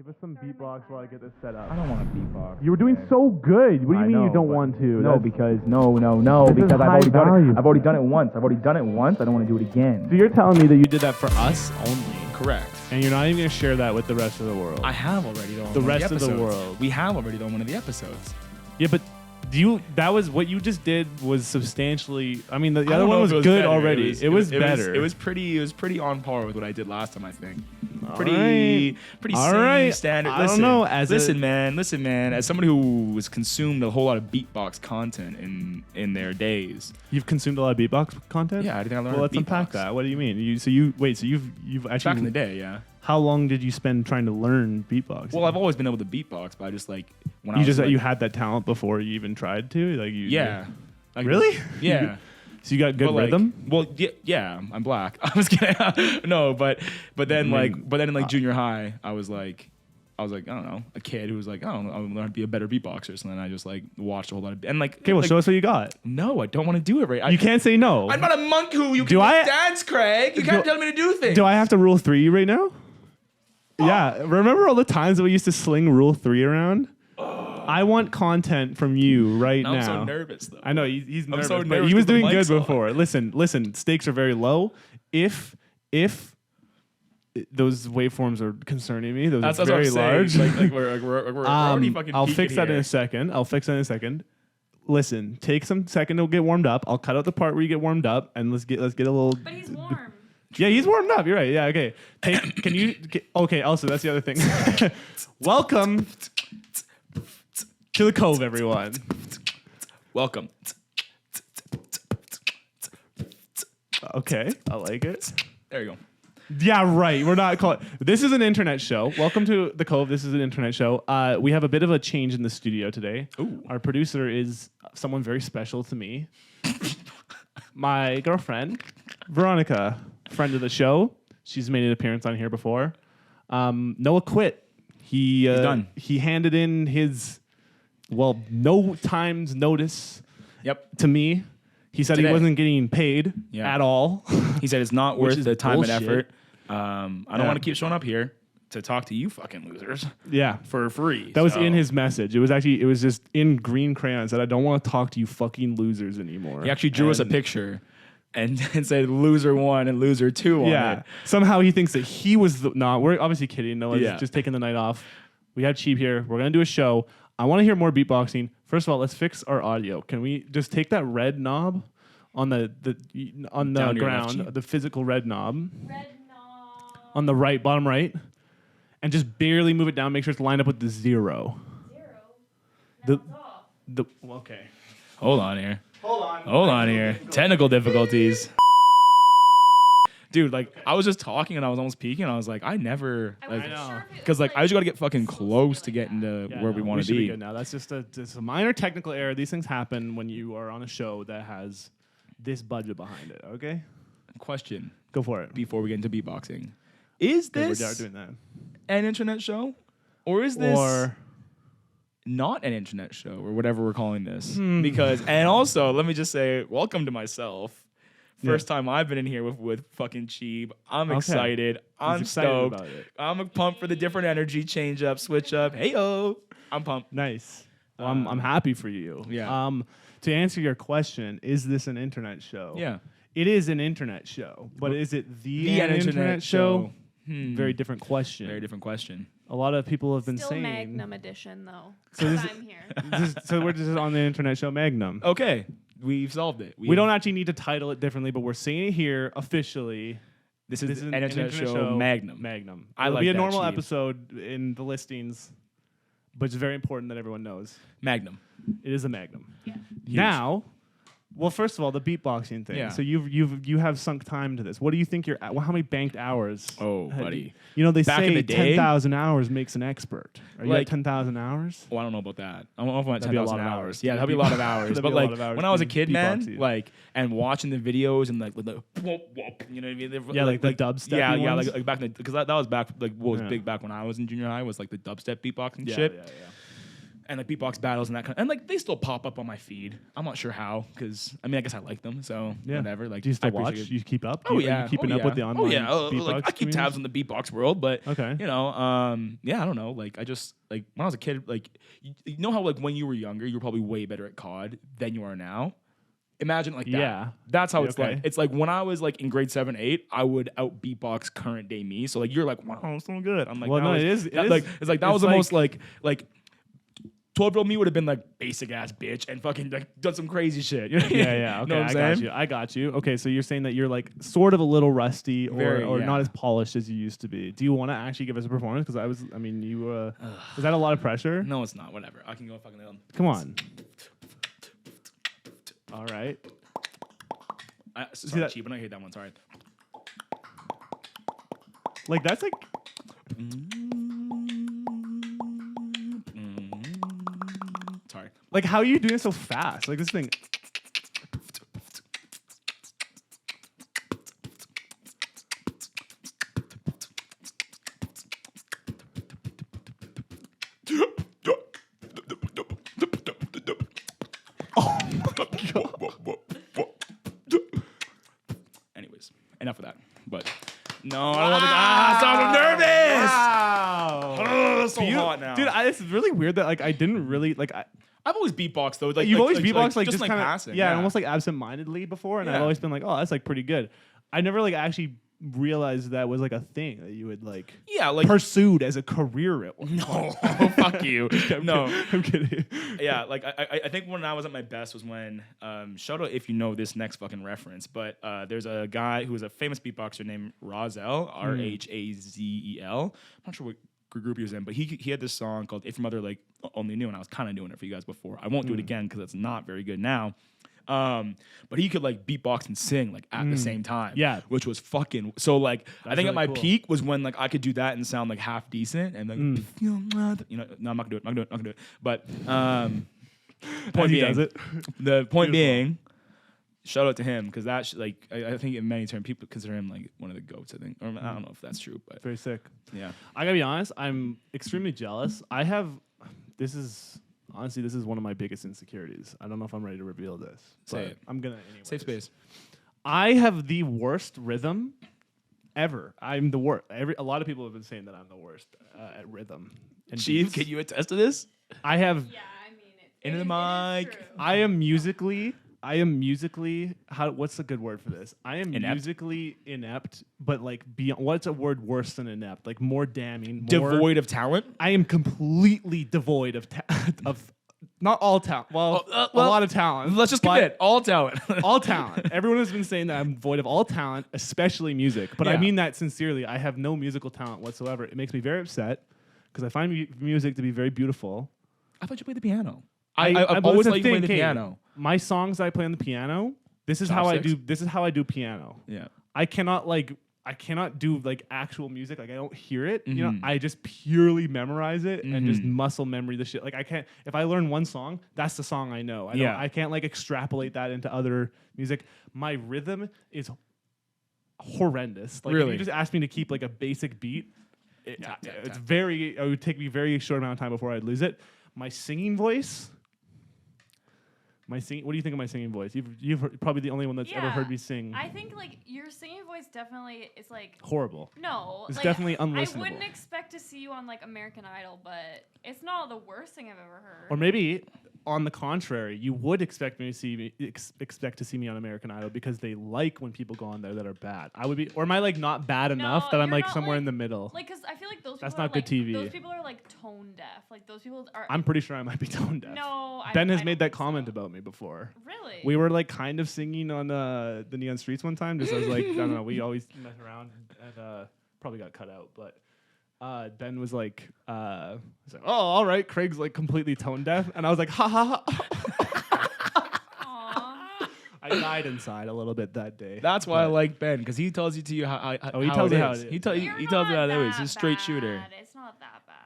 Give us some beatbox while I get this set up. I don't want to beatbox. You were doing so good. What do you mean you don't want to? No, because because I've already done it once. I don't want to do it again. So you're telling me that you did that for us only, Correct. and you're not even gonna share that with the rest of the world? I have already done The one rest of of the the episodes. world. We have already done one of the episodes. Yeah, but that was what you just did was substantially. I mean, the I other don't one know was if it good better. already. It was better. It was pretty on par with what I did last time, I think. All Pretty All same right. standard. I Listen, don't know. Listen, man. As somebody who has consumed a whole lot of beatbox content in their days. You've consumed a lot of beatbox content. Yeah, I think I learned. Well, let's unpack beatbox. that. What do you mean? You've actually Back in the day, yeah. How long did you spend trying to learn beatbox? Well, I've always been able to beatbox, but I just like when I you was just like, you had that talent before you even tried to. Like you. yeah. Like, Really? Yeah. So you got good But, like, rhythm. Well, yeah, I'm black. I was kidding. No, but then in junior high, I was like, I don't know, a kid who was like, I don't know, I'm gonna be a better beatboxer. So then I just like watched a whole lot of and like. Okay, well, like, show us what you got. No, I don't want to do it right. You can't say no. I'm not a monk who you Do can I- dance, Craig. You can't tell me to do things. Do I have to rule 3 right now? Yeah. Remember all the times that we used to sling rule 3 around? I want content from you right now. I'm so nervous though. I know he's nervous, so but nervous he was 'cause the doing good mic's on. before. Listen. Stakes are very low. If those waveforms are concerning me, those That's are what I'm very large. saying. Like we're already fucking. I'll peaking fix that in here. a second. Listen, take some second to get warmed up. I'll cut out the part where you get warmed up, and let's get a little. But he's warm. Yeah, he's warmed up. You're right. Yeah, okay. Okay, also, that's the other thing. Welcome to the Cove, everyone. Welcome. Okay, I like it. There you go. Yeah, right. We're not calling. This is an internet show. Welcome to the Cove. This is an internet show. We have a bit of a change in the studio today. Ooh. Our producer is someone very special to me. My girlfriend, Veronica, friend of the show. She's made an appearance on here before. Noah quit. He's done. He handed in his, no time's notice Yep. to me. He said Today. he wasn't getting paid at all. He said it's not Which worth is the time bullshit. and effort. I don't Yeah. want to keep showing up here to talk to you fucking losers Yeah. for free. That was So- in his message. It was just in green crayon. It said, I don't want to talk to you fucking losers anymore. He actually drew us a And- picture and said loser 1 and loser 2 on Yeah. it. Somehow he thinks that he was we're obviously kidding. Noah's Yeah. just taking the night off. We have Cheap here. We're going to do a show. I want to hear more beatboxing. First of all, let's fix our audio. Can we just take that red knob on the Down your left ground, cheek. the physical red knob Red knob. on the right, bottom right, and just barely move it down. Make sure it's lined up with the 0. 0. The- That one's off. Okay. Hold on here. Hold on. Technical difficulties. Dude, like I was just talking and I was almost peeking. I was like, I never I like wasn't know. sure if it because was, like I just gotta get fucking close to get into Yeah, where we no, want to should be. good now. That's just a minor technical error. These things happen when you are on a show that has this budget behind it. Okay, Question go for it. before we get into beatboxing: Is We're this doing that. an internet show, or is this Or not an internet show, or whatever we're calling this? Hmm. Because and also let me just say, welcome to myself. First time I've been in here with fucking Cheap. I'm Okay. excited. I'm excited stoked. about it. I'm pumped for the different energy, change up, switch up. Hey yo, I'm pumped. nice. Well, I'm happy for you. Yeah. To answer your question, is this an internet show? Yeah. It is an internet show, but is it the internet internet show? Hmm. Very different question. Very different question. A lot of people have been Still saying. Magnum edition, though. So So this- I'm here. So we're just on the internet show Magnum. Okay, we've solved it. We don't actually need to title it differently, but we're saying it here officially. This is This is an internet show, Magnum. Magnum. I It'll like be a that, normal Chief. episode in the listings, but it's very important that everyone knows Magnum. it is a Magnum. Yeah. Huge. Now, well, first of all, the beatboxing thing. Yeah. So you have sunk time to this. What do you think you're at? Well, how many banked hours? Oh, have buddy. You know they Back in say the day- 10,000 hours makes an expert. Are you Like- at 10,000 hours? Oh, I don't know about that. I don't know if I'm at That'd be a 10,000 lot of hours. hours. Yeah, that'd be a lot of hours. That'd But be a lot like of hours when I was a being kid, man, beatboxy. like and watching the videos and like with the whoop, whoop, you know what I mean? Yeah, like the dubstep-y Yeah, yeah, ones? like back in because that was back like what was Yeah. big back when I was in junior high was like the dubstep beatboxing Yeah, shit. yeah, yeah. and like beatbox battles and that kind of, and like they still pop up on my feed. I'm not sure how, because I mean I guess I like them, so whatever. Like, do you I still watch? appreciate it. You keep up? Oh Are yeah, you keeping oh, up yeah. with the online? Oh yeah, beatbox like I keep community? tabs on the beatbox world, but Okay. you know, yeah, I don't know. Like I just like when I was a kid, like you know how like when you were younger, you were probably way better at COD than you are now. Imagine like that. Yeah. That's how Yeah, it's okay. like. It's like when I was like in grade 7, 8, I would out beatbox current day me. So like you're like, wow, I'm so good. I'm like, Well, that no, was, it is- that, it like is- it's like that it's was the like- most like 12-year-old me would have been like basic ass bitch and fucking like done some crazy shit. You know? Yeah. Okay, Know what I'm I saying? got you. I got you. Okay, so you're saying that you're like sort of a little rusty Very, or yeah. not as polished as you used to be. Do you want to actually give us a performance? Because you. Is that a lot of pressure? No, it's not. Whatever. I can go fucking. Come on. All right. Sorry, that- cheap, but I hate that one. Sorry. Like that's like. Sorry. Like, how are you doing it so fast? Like this thing. Anyways, enough of that. But no, I don't want to. So nervous. Wow. Oh, so You- hot now, Dude, it's really weird that like I didn't really like. I've always beatboxed though. Like You've always like, beatboxed like just like kind of passing. yeah, almost like absent-mindedly before, and I've Yeah. always been like, oh, that's like pretty good. I never like actually realized that was like a thing that you would like yeah, like pursued as a career at one point. oh, fuck you. No, I'm kidding. yeah, like I think when I was at my best was when shout out if you know this next fucking reference, but there's a guy who was a famous beatboxer named Razel, Rhazel. I'm not sure what group he was in, but he had this song called If Your Mother Like Only Knew, and I was kind of doing it for you guys before. I won't do it again because it's not very good now. But he could like beatbox and sing like at the same time. Yeah. Which was fucking so like I think really at my cool. peak was when like I could do that and sound like half decent and like you know, no, I'm not gonna do it. But point he being, does it. the point being, shout out to him because that like I think in many terms people consider him like one of the goats. I think, or I don't know if that's true, but Very sick. yeah. I gotta be honest, I'm extremely jealous. This is one of my biggest insecurities. I don't know if I'm ready to reveal this. Say but it. I'm gonna anyways. Safe space. I have the worst rhythm ever. I'm the worst. A lot of people have been saying that I'm the worst at rhythm. And Chief, beats. can you attest to this? I have. Yeah, I mean it. Into the mic. I am musically. What's a good word for this? I am Inept? musically inept, but like beyond. What's a word worse than inept? Like more damning. Devoid of talent. I am completely devoid of of not all talent. Well, a well, lot of talent. Let's just but commit all talent. all talent. Everyone has been saying that I'm void of all talent, especially music. But I Yeah. mean that sincerely. I have no musical talent whatsoever. It makes me very upset because I find music to be very beautiful. I thought you played the piano. But I've it's always a liked you playing thing, the Kate. piano. My songs I play on the piano. This is how I Chopsticks? do. This is how I do piano. Yeah. I cannot do like actual music. Like I don't hear it. You know, Mhm. I just purely memorize it and just Mhm. muscle memory the shit. Like I can't. If I learn one song, that's the song I know. Yeah. I can't like extrapolate that into other music. My rhythm is horrendous. Like if Really? you just ask me to keep like a basic beat, Tap, tap, it's tap. very. It would take me very short amount of time before I'd lose it. My singing voice. What do you think of my singing voice? You've heard, probably the only one that's ever Yeah. heard me sing. I think like your singing voice definitely is like Horrible. no. It's like, definitely I unlistenable. wouldn't expect to see you on like American Idol, but it's not the worst thing I've ever heard. Or maybe, on the contrary, you would expect to see me on American Idol because they like when people go on there that are bad. I would be, or am I like not bad enough that I'm you're like not, somewhere like- in the middle? Like, cause I feel like those That's people not are, good like, TV. Those people are like tone deaf. Like those people are. I'm pretty sure I might be tone deaf. No, Ben I has don't made that think so. comment about me before. Really? We were like kind of singing on the Neon Streets one time, just as like I don't know. We always mess around and probably got cut out, but. Ben was like, "Oh, all right." Craig's like completely tone deaf, and I was like, "Ha ha ha!" Aw. I died inside a little bit that day. That's why I But- like Ben because he tells you to you how. He tells you how it is. He tells You're he tells you how not it is. He's a that straight shooter. bad. It's not that bad.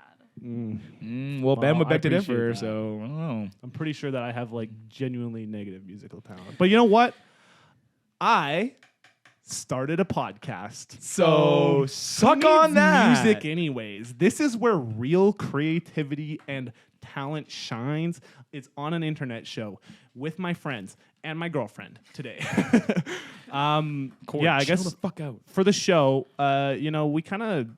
Well, Ben Well, would I beg to differ, appreciate that. so I don't know. I'm pretty sure that I have like genuinely negative musical talent. But you know what? I started a podcast. So Who suck needs on that. music anyways. This is where real creativity and talent shines. It's on an internet show with my friends and my girlfriend today. Corey, yeah, I chill guess the fuck out. for the show, we kind of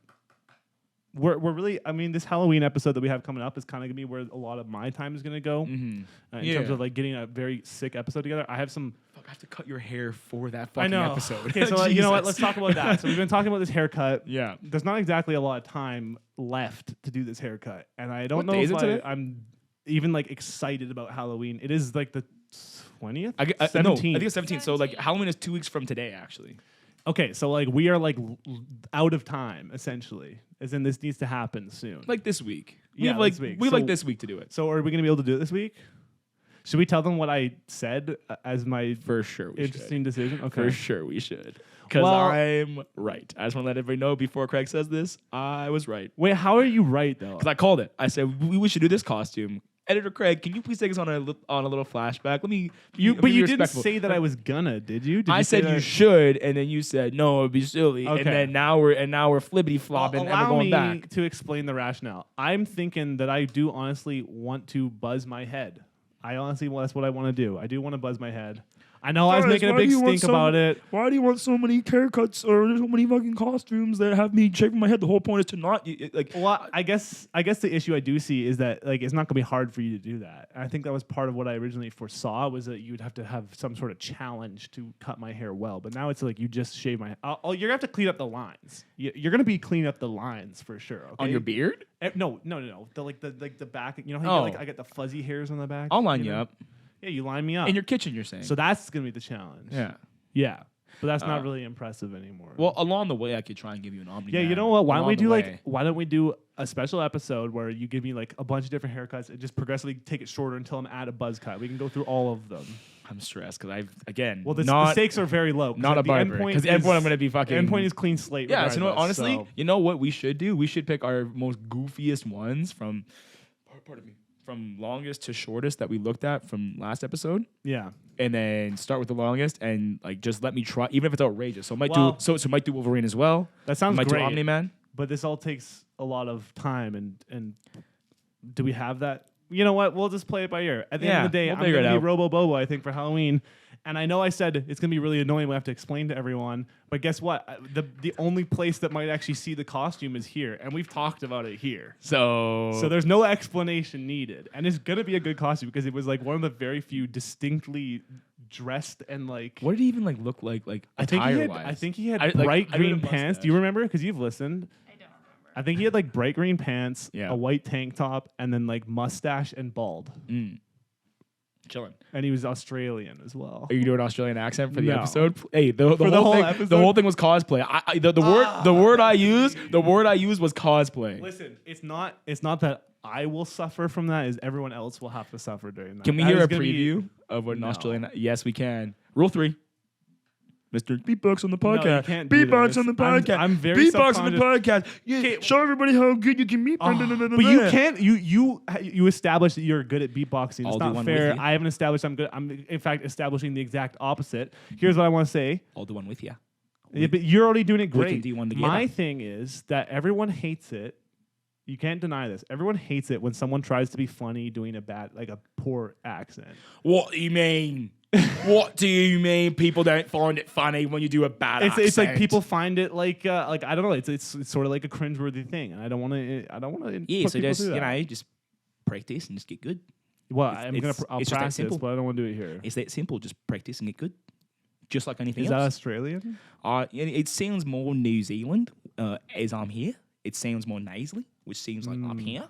we're really. I mean, this Halloween episode that we have coming up is kind of gonna be where a lot of my time is gonna go in terms of like getting a very sick episode together. I have some. Fuck, I have to cut your hair for that I fucking know. episode. Okay, so you know what? Let's Jesus. talk about that. So we've been talking about this haircut. Yeah. There's not exactly a lot of time left to do this haircut, and I don't What know day if is it today? I'm even like excited about Halloween. It is like the 20th, No, I 17th. think it's 17. So like Halloween is 2 weeks from today, actually. Okay, so like we are like out of time essentially, as in this needs to happen soon. Like this week. We Yeah, have like this week. we have So- like this week to do it. So are we gonna be able to do it this week? Should we tell them what I said as my For sure we interesting decision? should. Okay. For sure we should. Because Well- I'm right. I just want to let everybody know before Craig says this, I was right. Wait, how are you right though? Because I called it. I said we should do this costume. Editor Craig, can you please take us on a little flashback? Let me. But you didn't say that I was gonna, did you? Did I you say said you that? should, and then you said no, it'd be silly. Okay. And then now we're flippity flopping and we're Allow going me back. to explain the rationale. I'm thinking that I do honestly want to buzz my head. That's what I want to do. I do want to buzz my head. I know I was Guys, making a why big do you want stink about it. Why do you want so many haircuts or so many fucking costumes that have me shaving my head? The whole point is to not like. Well, I guess the issue I do see is that like it's not gonna be hard for you to do that. And I think that was part of what I originally foresaw was that you would have to have some sort of challenge to cut my hair well. But now it's like you just shave my. You're gonna have to clean up the lines. You're gonna be cleaning up the lines for sure. Okay? On your beard? No. The back. You know how Oh. I get the fuzzy hairs on the back. I'll line you know? up. Yeah, you line me up. In your kitchen, you're saying. So that's gonna be the challenge. yeah. Yeah. But that's not really impressive anymore. Well, along the way, I could try and give you an omni. yeah, you know what? Why don't we do a special episode where you give me like a bunch of different haircuts and just progressively take it shorter until I'm at a buzz cut. We can go through all of them. I'm stressed because The stakes are very low. not a barber. Because the end point I'm gonna be fucking. The end point is clean slate. Yeah, so you know what, regardless, honestly, so- you know what we should do? We should pick our most goofiest ones from longest to shortest that we looked at from last episode, yeah. and then start with the longest and like just let me try, even if it's outrageous. So Well- might do Wolverine as well. That sounds might great. do Omni Man. But this all takes a lot of time and do we have that? You know what? We'll just play it by ear. At the end of the day, we'll I'm figure going it to out. be Robo Bobo, I think, for Halloween. And I know I said it's going to be really annoying. We have to explain to everyone. But guess what? The only place that might actually see the costume is here. And we've talked about it here. So So there's no explanation needed. And it's going to be a good costume because it was like one of the very few distinctly dressed and like... what did he even like look like I think attire-wise? he had I- like, bright I really green must pants. have. Do you remember? Because you've listened. I don't remember. I think he had like bright green pants, Yeah. a white tank top, and then like mustache and bald. Chillin. And he was Australian as well. Are you doing an Australian accent for the No. episode? Hey, the For the whole whole thing, episode? the whole thing was cosplay. The word I used was cosplay. Listen, it's not that I will suffer from that. Is everyone else will have to suffer during that. Can we That hear is a gonna be- preview of what an No. Australian? Yes, we can. Rule 3. Mr. Beatbox on the No, you podcast. can't do Beatbox this. on the I'm- podcast. I'm very Beatbox on the podcast. Yeah, Okay. show everybody how good you can beat. But you can't. You establish that you're good at beatboxing. I'll It's do not one fair. with you. I haven't established I'm good. I'm in fact establishing the exact opposite. Here's what I want to say. I'll do one with you. Yeah, but you're already doing it we can great. do one together. My thing is that everyone hates it. You can't deny this. Everyone hates it when someone tries to be funny doing a poor accent. What do you mean? What do you mean? People don't find it funny when you do a bad accent? It's like people find it like I don't know. It's sort of like a cringeworthy thing, and I don't want to. Yeah, so just just practice and just get good. Well, I'll it's just that practice, simple. But I don't want to do it here. It's that simple. Just practice and get good. Just like anything Is that else. Australian? It sounds more New Zealand as I'm here. It sounds more nasally, which seems like I'm here.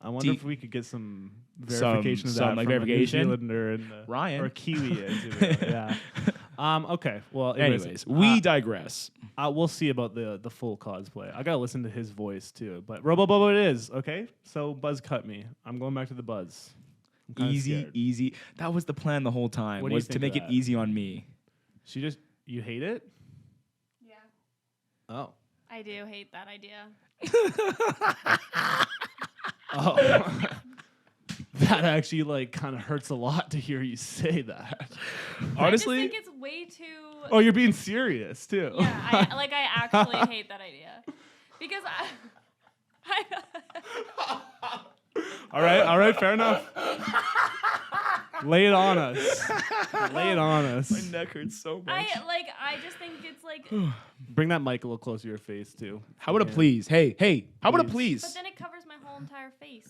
I wonder Do if we could get some verification of some, that like, from verification? a New Zealander and Ryan. or Kiwi. Yeah. Okay. Well, Anyways, we digress. we'll see about the full cosplay. I gotta listen to his voice too. But Robo Bobo it is, okay? So Buzz cut me. I'm going back to the Buzz. I'm kinda scared. Easy. That was the plan the whole time, What do you was to think make of it that? easy on me. You hate it? Yeah. Oh. I do hate that idea. Oh. That actually like kind of hurts a lot to hear you say that. Honestly, I just think it's way too Oh, you're being serious too. Yeah, I actually hate that idea because All right, fair enough. Lay it on us. Lay it on us. My neck hurts so much. I just think it's like. Bring that mic a little closer to your face too. How about a please? Hey, how about a please? But then it covers my whole entire face.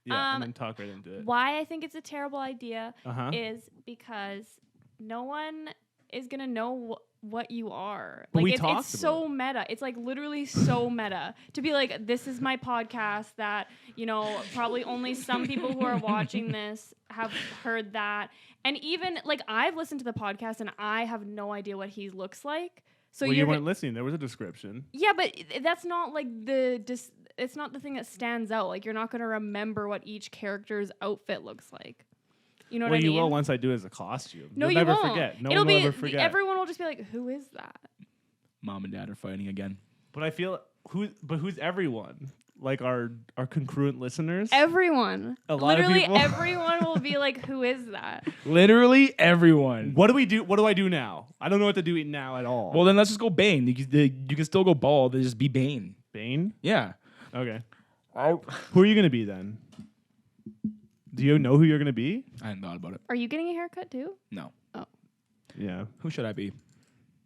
Yeah, and then talk right into it. Why I think it's a terrible idea Uh-huh. is because no one is gonna know what you are. But we it's talked so about meta. It's like literally so meta to be like, this is my podcast that, probably only some people who are watching this have heard that. And even like I've listened to the podcast and I have no idea what he looks like. So you weren't listening. There was a description. Yeah, but that's not like it's not the thing that stands out. Like you're not going to remember what each character's outfit looks like. You know what I mean? Well, you will once I do it as a costume. No, You'll you never won't. forget. No It'll one will be ever forget. everyone will just be like, "Who is that?" Mom and dad are fighting again. But I feel who's everyone? Like our congruent listeners? Everyone. A lot of Literally people? everyone will be like, "Who is that?" Literally everyone. What do we do? What do I do now? I don't know what to do now at all. Well, then let's just go Bane. You can still go bald. They just be Bane. Bane? Yeah. Okay. Who are you gonna be then? Do you know who you're gonna be? I hadn't thought about it. Are you getting a haircut too? No. Yeah. Who should I be?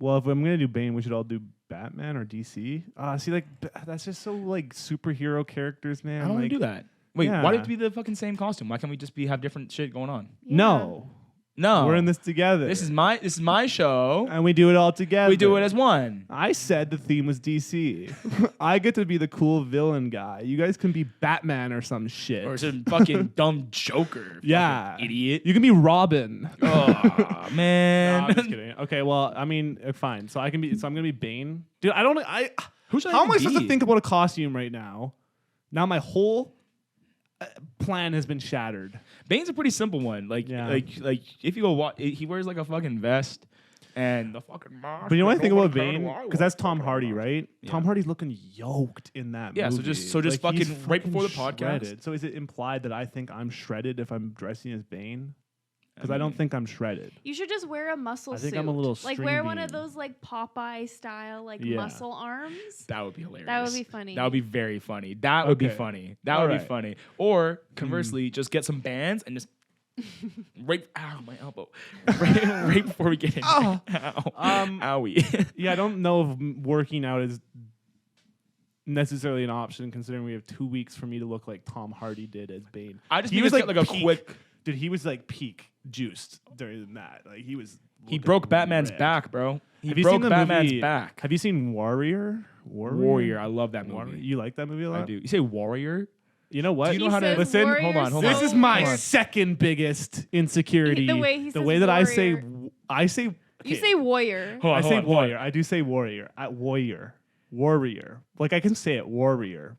Well, if I'm gonna do Bane, we should all do Batman or DC. See, that's just so like superhero characters, man. I don't want like, to do that. Wait, yeah. why do it have to be the fucking same costume? Why can't we just have different shit going on? Yeah. No, No. we're in this together. This is my show. and we do it all together. We do it as one. I said the theme was DC. I get to be the cool villain guy. You guys can be Batman or some shit. Or some fucking dumb Joker. yeah, Fucking idiot. You can be Robin. Oh No, man. I'm just kidding. Okay, well, I mean, fine. So I'm gonna be Bane, dude. I don't. Who should I How am I even supposed to be? think about a costume right now? Now my whole plan has been shattered. Bane's a pretty simple one. Like if you go he wears like a fucking vest and the fucking mask. But you know what I think about Nobody Bane? cared why. Because that's Tom Hardy, right? Yeah. Tom Hardy's looking yoked in that Yeah, so movie. just Like, fucking he's right before the podcast? shredded. So is it implied that I think I'm shredded if I'm dressing as Bane? Because I don't think I'm shredded. You should just wear a muscle I think suit. I'm a little like string wear one of bean. those like Popeye style like Yeah. muscle arms. That would be hilarious. That would be funny. That would be very funny. That would be Okay. funny. That All would be right. funny. Or conversely, just get some bands and just right. Ow, my elbow. right before we get in. Oh. Ow. Owie. Yeah, I don't know if working out is necessarily an option considering we have 2 weeks for me to look like Tom Hardy did as Bane. I just He need was to like get like a peak. quick. Dude, he was like peak juiced during that. Like he was. He looking broke Batman's ripped. back, bro. He Have you broke seen the Batman's movie- back. Have you seen Warrior? Warrior. I love that Warrior? movie. You like that movie a lot? I do. You say Warrior? You know what? Do you know how to says listen? warrior Hold on, hold This on. is my Hold on. second biggest insecurity. The way he says that I say, warrior. I say. You okay, say warrior. Hold on, I hold say on, hold on. warrior. I do say warrior. Warrior. Like I can say it. Warrior.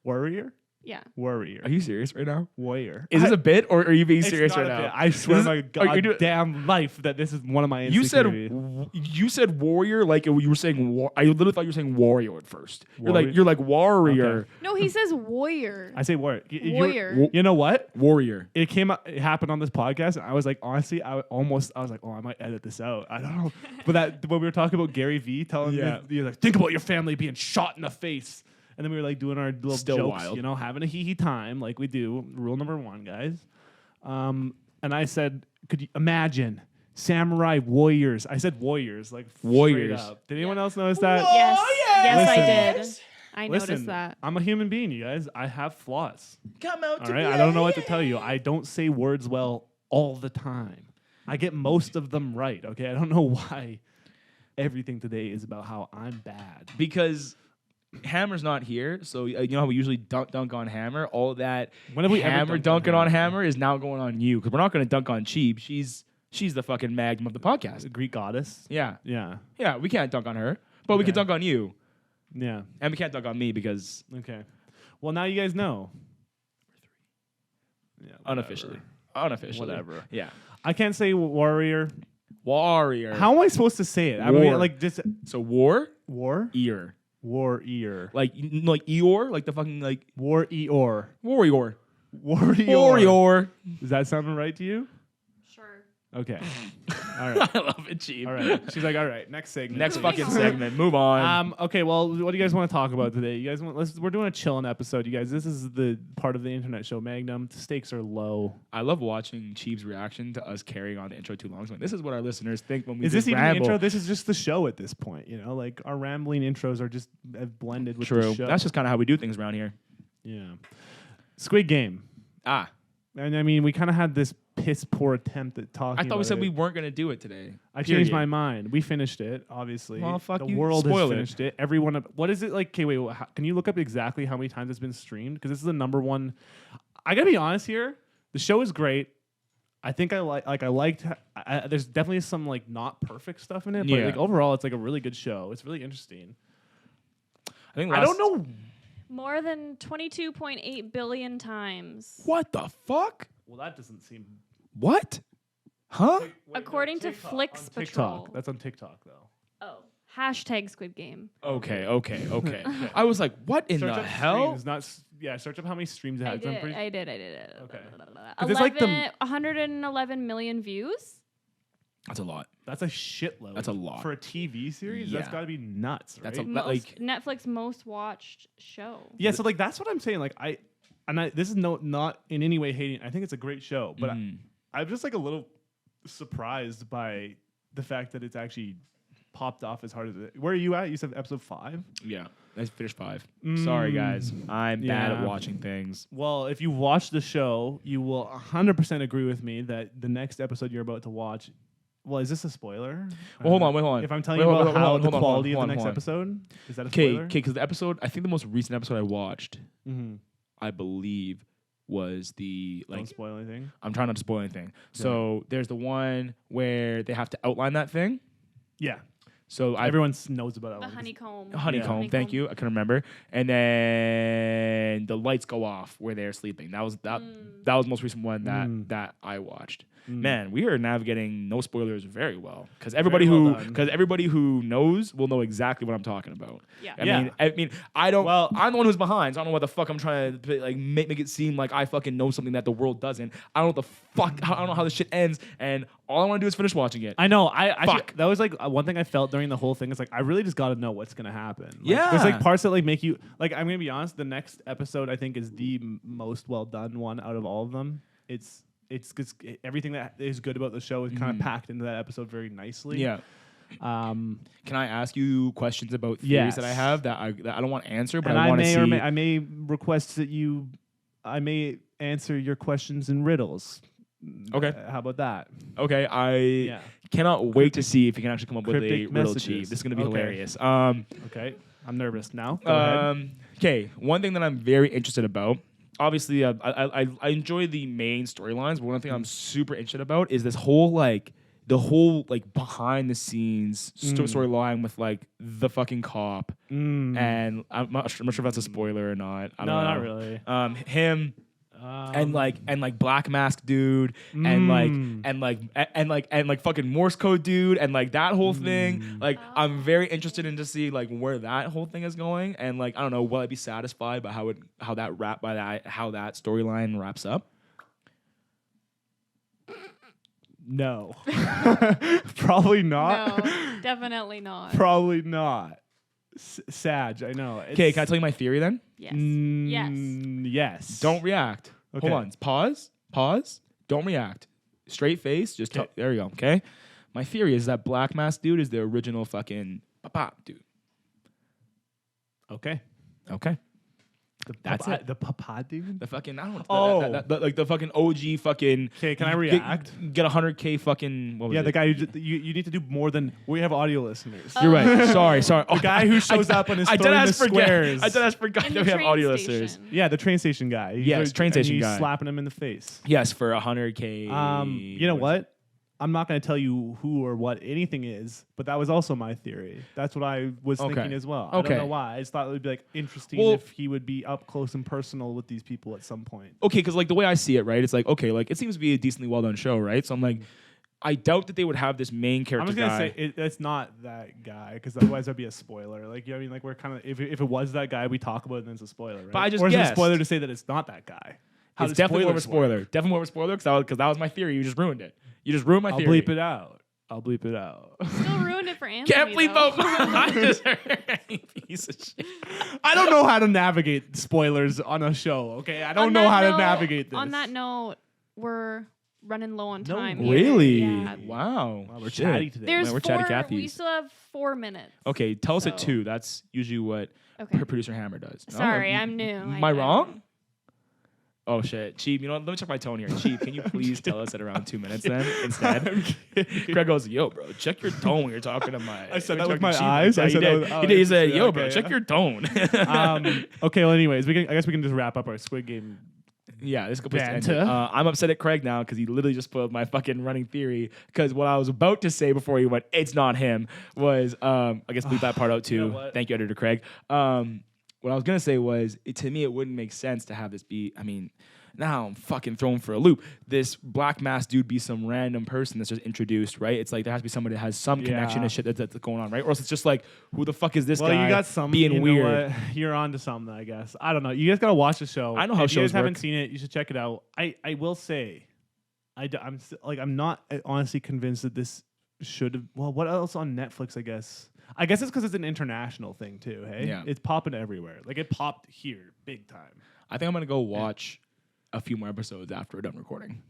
Yeah. Warrior. Are you serious right now? Warrior. Is this a bit or are you being It's serious not right a now? bit. I swear This my is- are you doing- goddamn life that this is one of my You said insecurities. you said warrior like you were saying war. I literally thought you were saying warrior at first. Warrior? You're like warrior. Okay. No, he says warrior. I say warrior. Warrior. You know what? Warrior. It came up. It happened on this podcast. And I was like, honestly, I was like, oh, I might edit this out. I don't know. But that when we were talking about Gary Vee telling Yeah. me, you're like, think about your family being shot in the face. And then we were like doing our little Still jokes, wild. you know, having a hee time like we do. Rule number 1, guys. And I said, could you imagine samurai warriors? I said warriors, like Warriors. straight up. Did anyone else notice that? Yes. Yes, I Listen. did. I Listen, noticed that. I'm a human being, you guys. I have flaws. Come out All right, I don't know what to tell you. I don't say words well all the time. I get most of them right. Okay, I don't know why everything today is about how I'm bad. Because Hammer's not here, so you know how we usually dunk on Hammer. All that When have we ever Hammer dunked on dunking on Hammer? Hammer is now going on you because we're not going to dunk on Cheap. She's the fucking magnum of the podcast. The Greek goddess. Yeah, Yeah, yeah. We can't dunk on her, but we can Okay. dunk on you, yeah. and we can't dunk on me because Okay. Well, now you guys know. Yeah, unofficially. Whatever. Yeah. I can't say warrior. Warrior. How am I supposed to say it? I mean, War. like just So war ear, ear. warrior, Like Eeyore, like the fucking like warrior, warrior. warrior. Warrior. Does that sound right to you? Sure. Okay. All right. I love it, cheap. All right. She's like, all right. Next segment. Next Moving fucking on. segment. Move on. Okay, well, what do you guys want to talk about today? You guys want? We're doing a chillin' episode, you guys. This is the part of the internet show Magnum. The stakes are low. I love watching Cheap's reaction to us carrying on the intro too long. So this is what our listeners think when we Is just this even ramble. the intro? This is just the show at this point. You know, like our rambling intros are just blended with the True. show. That's just kind of how we do things around here. yeah. Squid Game. Ah, And I mean, we kind of had this piss poor attempt at talking. I thought we about said it. we weren't gonna do it today. I changed my Period. mind. We finished it, obviously. Well, fuck the you. world Spoil has it. finished it. Everyone. What is it like? Okay, wait. Can you look up exactly how many times it's been streamed? Because this is the number one. I gotta be honest here. The show is great. I think I liked. There's definitely some like not perfect stuff in it, but Yeah. like overall, it's like a really good show. It's really interesting. I think. I don't know. More than 22.8 billion times. What the fuck. Well, that doesn't seem. What? Huh? According to TikTok, Flix on Patrol. TikTok. That's on TikTok though. Oh. Hashtag Squid Game. Okay. I was like, what in Search the up hell? streams, not search up how many streams it I has. did. I'm pretty- I did. Okay. 11, it's like the- 111 million views. That's a lot. That's a shitload. That's a lot. for a TV series. That's Yeah. got to be nuts, right? That's a- Most, Netflix most watched show. Yeah, so like that's what I'm saying. Like this is not in any way hating. I think it's a great show, but I'm just like a little surprised by the fact that it's actually popped off as hard as it. Where are you at? You said episode 5. Yeah. Let's finish 5. Sorry, guys. I'm bad Yeah. at watching things. Well, if you watch the show, you will 100% agree with me that the next episode you're about to watch. Well, is this a spoiler? Well, hold on, wait, hold on. If I'm telling Wait, you hold about on, how hold the on, quality hold of on, the next hold on. episode, is that a Okay, spoiler? because the episode, I think the most recent episode I watched, Mm-hmm. I believe, was the Don't like. spoil anything. I'm trying not to spoil anything. So there's the one where they have to outline that thing. Yeah, So I everyone knows about that The one. honeycomb. honeycomb. Thank you. I can remember. And then the lights go off where they're sleeping. That was that. That was the most recent one that I watched. Man, we are navigating no spoilers very well because everybody well done. everybody who knows will know exactly what I'm talking about. Yeah. I mean, I don't. Well- I'm the one who's behind. So I don't know what the fuck I'm trying to like make it seem like I fucking know something that the world doesn't. I don't know what the fuck. I don't know how this shit ends, and all I want to do is finish watching it. I know. I Fuck. that was like one thing I felt during the whole thing. Is like I really just got to know what's gonna happen. Like, Yeah. there's like parts that like make you like. I'm gonna be honest. The next episode I think is the most well done one out of all of them. It's everything that is good about the show is kind of packed into that episode very nicely. Yeah. Um, Can I ask you questions about theories that I Yes. have that I don't want to answer, but and I I want to may see? or may I may request that I may answer your questions in riddles. Okay. How about that? Okay, I cannot wait to see if you can actually come up with a Cryptic riddle messages. chief. This is gonna be Okay. hilarious. Okay. I'm nervous now. Go ahead. Okay, one thing that I'm very interested about. Obviously, I enjoy the main storylines, but one thing I'm super interested about is this whole the whole behind the scenes storyline with the fucking cop, and I'm not sure if that's a spoiler or not. I don't know. Not really. Him. And Black Mask dude and fucking Morse code dude and that whole thing. I'm very interested in to see where that whole thing is going, and I don't know, will I be satisfied by how that storyline wraps up? No. Probably not. No, definitely not. Probably not. Sag, I know. Okay, can I tell you my theory then? Yes. Yes. Don't react. Okay. Hold on. Pause. Don't react. Straight face. Just Okay. there you go. Okay. My theory is that Black Mask dude is the original fucking pop dude. Okay. Okay. That's it. The papa dude. The fucking I don't know. Oh. The fucking OG fucking. Okay, can I react? Get 100K fucking. What was Yeah, it? the guy who you need to do more than we have audio listeners. You're right. Sorry. The guy who shows up on his throwing the squares. I did forget In that the we have train audio station. listeners. Yeah, the train station guy. Yes, train and station he's guy. slapping him in the face. Yes, for 100K. You know what? I'm not going to tell you who or what anything is, but that was also my theory. That's what I was Okay. thinking as well. I Okay. don't know why. I just thought it would be interesting Well- if he would be up close and personal with these people at some point. Okay, because the way I see it, right? It's it seems to be a decently well done show, right? So I'm like, I doubt that they would have this main character I'm just guy. gonna say it's not that guy because otherwise that'd be a spoiler. We're kind of if it was that guy, we talk about it, then it's a spoiler, right? But I just or is it a guessed. spoiler to say that it's not that guy? How It's does definitely more of a spoilers work? spoiler. Definitely more of a spoiler because that was my theory. You just ruined it. You just ruined my I'll theory. bleep it out. I'll bleep it out. Still ruined it for Anthony. Can't bleep though. out my piece of shit. I don't know how to navigate spoilers on a show. Okay, I don't On know that how to note- navigate this. On that note, we're running low on time. way. here. Really? Yeah. Wow. Wow, we're Shit. chatty today. There's Man, we're chatty 4. Cathy's. We still have 4 minutes. Okay, tell us at So- 2. That's usually what Okay. producer Hammer does. Sorry, Okay. I'm new. Am I wrong? Oh shit, Cheap. You know what? Let me check my tone here. Cheap, can you please tell us at around 2 minutes then instead? Craig goes, yo, bro, check your tone when you're talking to my. I said when that you're with my talking to Cheap. eyes? Yeah, I he said that did. with- oh, He did. He said, yeah, yo, okay, bro, check yeah. your tone. Okay, well, anyways, I guess we can just wrap up our Squid Game. Yeah, this is a good place to end it. Banter. I'm upset at Craig now because he literally just spoiled my fucking running theory. Because what I was about to say before he went, it's not him, was I guess bleep that part out too. You know what? Thank you, editor Craig. What I was gonna say was, to me, it wouldn't make sense to have this be. I mean, now I'm fucking thrown for a loop. This black mask dude be some random person that's just introduced, right? It's like there has to be somebody that has some connection Yeah. to shit that's going on, right? Or else it's just like, who the fuck is this Well, guy you got some being you know weird? what? You're on to something, I guess. I don't know. You guys gotta watch the show. I know how if you guys shows haven't work. seen it, you should check it out. I will say, I'm not honestly convinced that this should have. Well, what else on Netflix? I guess it's because it's an international thing too. Hey, Yeah. it's popping everywhere. Like it popped here big time. I think I'm gonna go watch a few more episodes after we're done recording.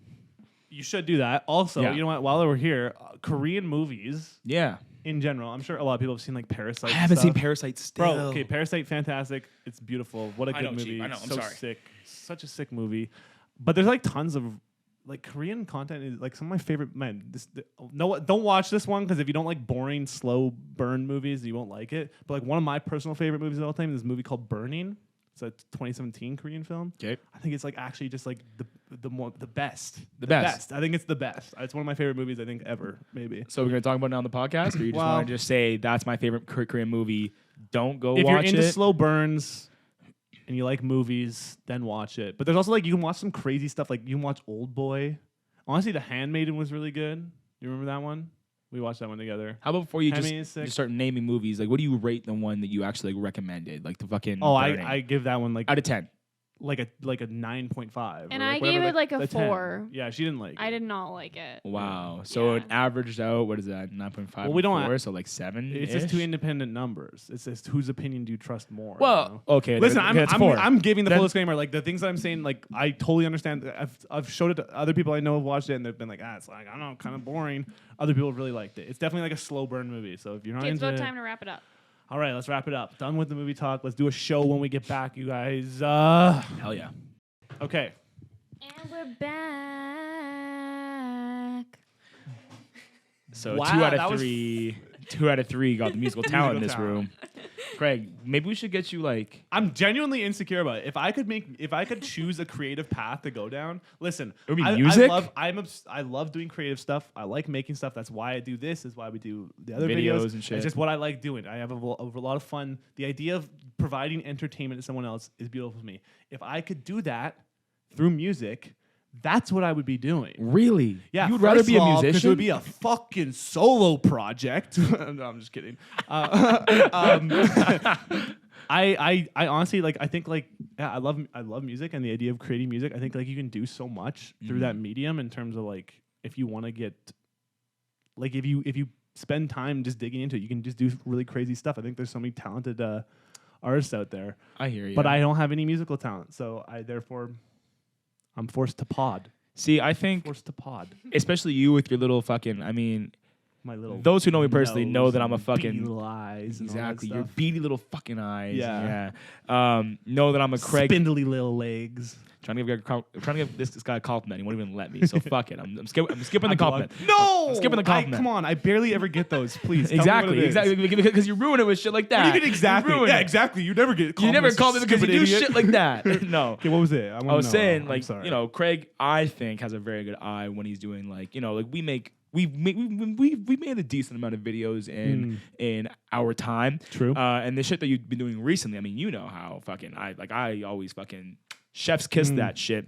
You should do that. Also, Yeah. you know what? While we're here, Korean movies Yeah. in general, I'm sure a lot of people have seen like Parasite. I haven't stuff. seen Parasite still. Bro, okay, Parasite, fantastic. It's beautiful. What a I good know, movie. Chief, I know, I'm so sorry. sick. Such a sick movie. But there's like tons of like Korean content is like some of my favorite. Man, don't watch this one because if you don't like boring, slow burn movies, you won't like it. But like one of my personal favorite movies of all time is this movie called Burning. It's a 2017 Korean film. Okay. I think it's like actually just like the best. The best. I think it's the best. It's one of my favorite movies I think ever. Maybe. So we're gonna talk about it on the podcast, or you just Well- want to just say that's my favorite Korean movie? Don't go If you're watch into it. slow burns and you like movies, then watch it. But there's also like you can watch some crazy stuff. Like you can watch Old Boy. Honestly, The Handmaiden was really good. You remember that one? We watched that one together. How about before you Handmaiden is sick. just start naming movies? Like, what do you rate the one that you actually like recommended? Like the fucking. Oh, Burning? I give that one like out of 10. like a 9.5. And or, I whatever, gave it like a 10. 4. Yeah, she didn't like. I it. did not like it. Wow. So Yeah. it averaged out. What is that? 9.5. Well, we don't 4, ha- so like 7. It's just two independent numbers. It's just whose opinion do you trust more? Well, you know? okay. Listen, that's 4. I'm giving the Then- full disclaimer. Like the things that I'm saying, like I totally understand. I've showed it to other people I know have watched it and they've been like, it's like I don't know, kind of boring. Other people have really liked it. It's definitely like a slow burn movie. So if you're not Okay, it's into about it, time to wrap it up. all right, let's wrap it up. Done with the movie talk. Let's do a show when we get back, you guys. Hell yeah. And Okay. we're back. So Wow, 2 out that of was 3. 2 out of 3 got the musical talent in this Musical room. Craig, maybe we should get you like. I'm genuinely insecure about it. If I could choose a creative path to go down, listen. It would be I music? I love doing creative stuff. I like making stuff. That's why I do this. Is why we do the other Videos videos and shit. It's just what I like doing. I have a lot of fun. The idea of providing entertainment to someone else is beautiful to me. If I could do that through music, that's what I would be doing. Really? Yeah, You would rather first be of a all, 'cause musician? It would be a fucking solo project. No, I'm just kidding. I honestly like. I think like yeah, I love music and the idea of creating music. I think like you can do so much through that medium in terms of like if you want to get like if you spend time just digging into it, you can just do really crazy stuff. I think there's so many talented artists out there, I hear you. but I don't have any musical talent, so I'm forced to pod. See, I think, Forced to pod. especially you with your little fucking. I mean, My little those who know me personally know nose that I'm a and fucking. beady little eyes and all that Exactly, your stuff. beady little fucking eyes. Yeah. Know that I'm a Craig. Spindly little legs. Trying to give this guy a compliment. He won't even let me. So fuck it. I'm skipping the compliment. No, I'm skipping the compliment. Come on, I barely ever get those. Please, tell me what it Exactly. is. Exactly. Because you ruin it with shit like that. What do you mean exactly? You ruin Yeah, it. exactly. You never get. You never compliments, call me because you stupid do idiot. shit like that. No. Okay, what was it? I was saying, like, I'm sorry. you know, Craig, I think has a very good eye when he's doing like, you know, like we've made a decent amount of videos in our time. True. And the shit that you've been doing recently, I mean, you know how fucking I always fucking chef's kiss that shit.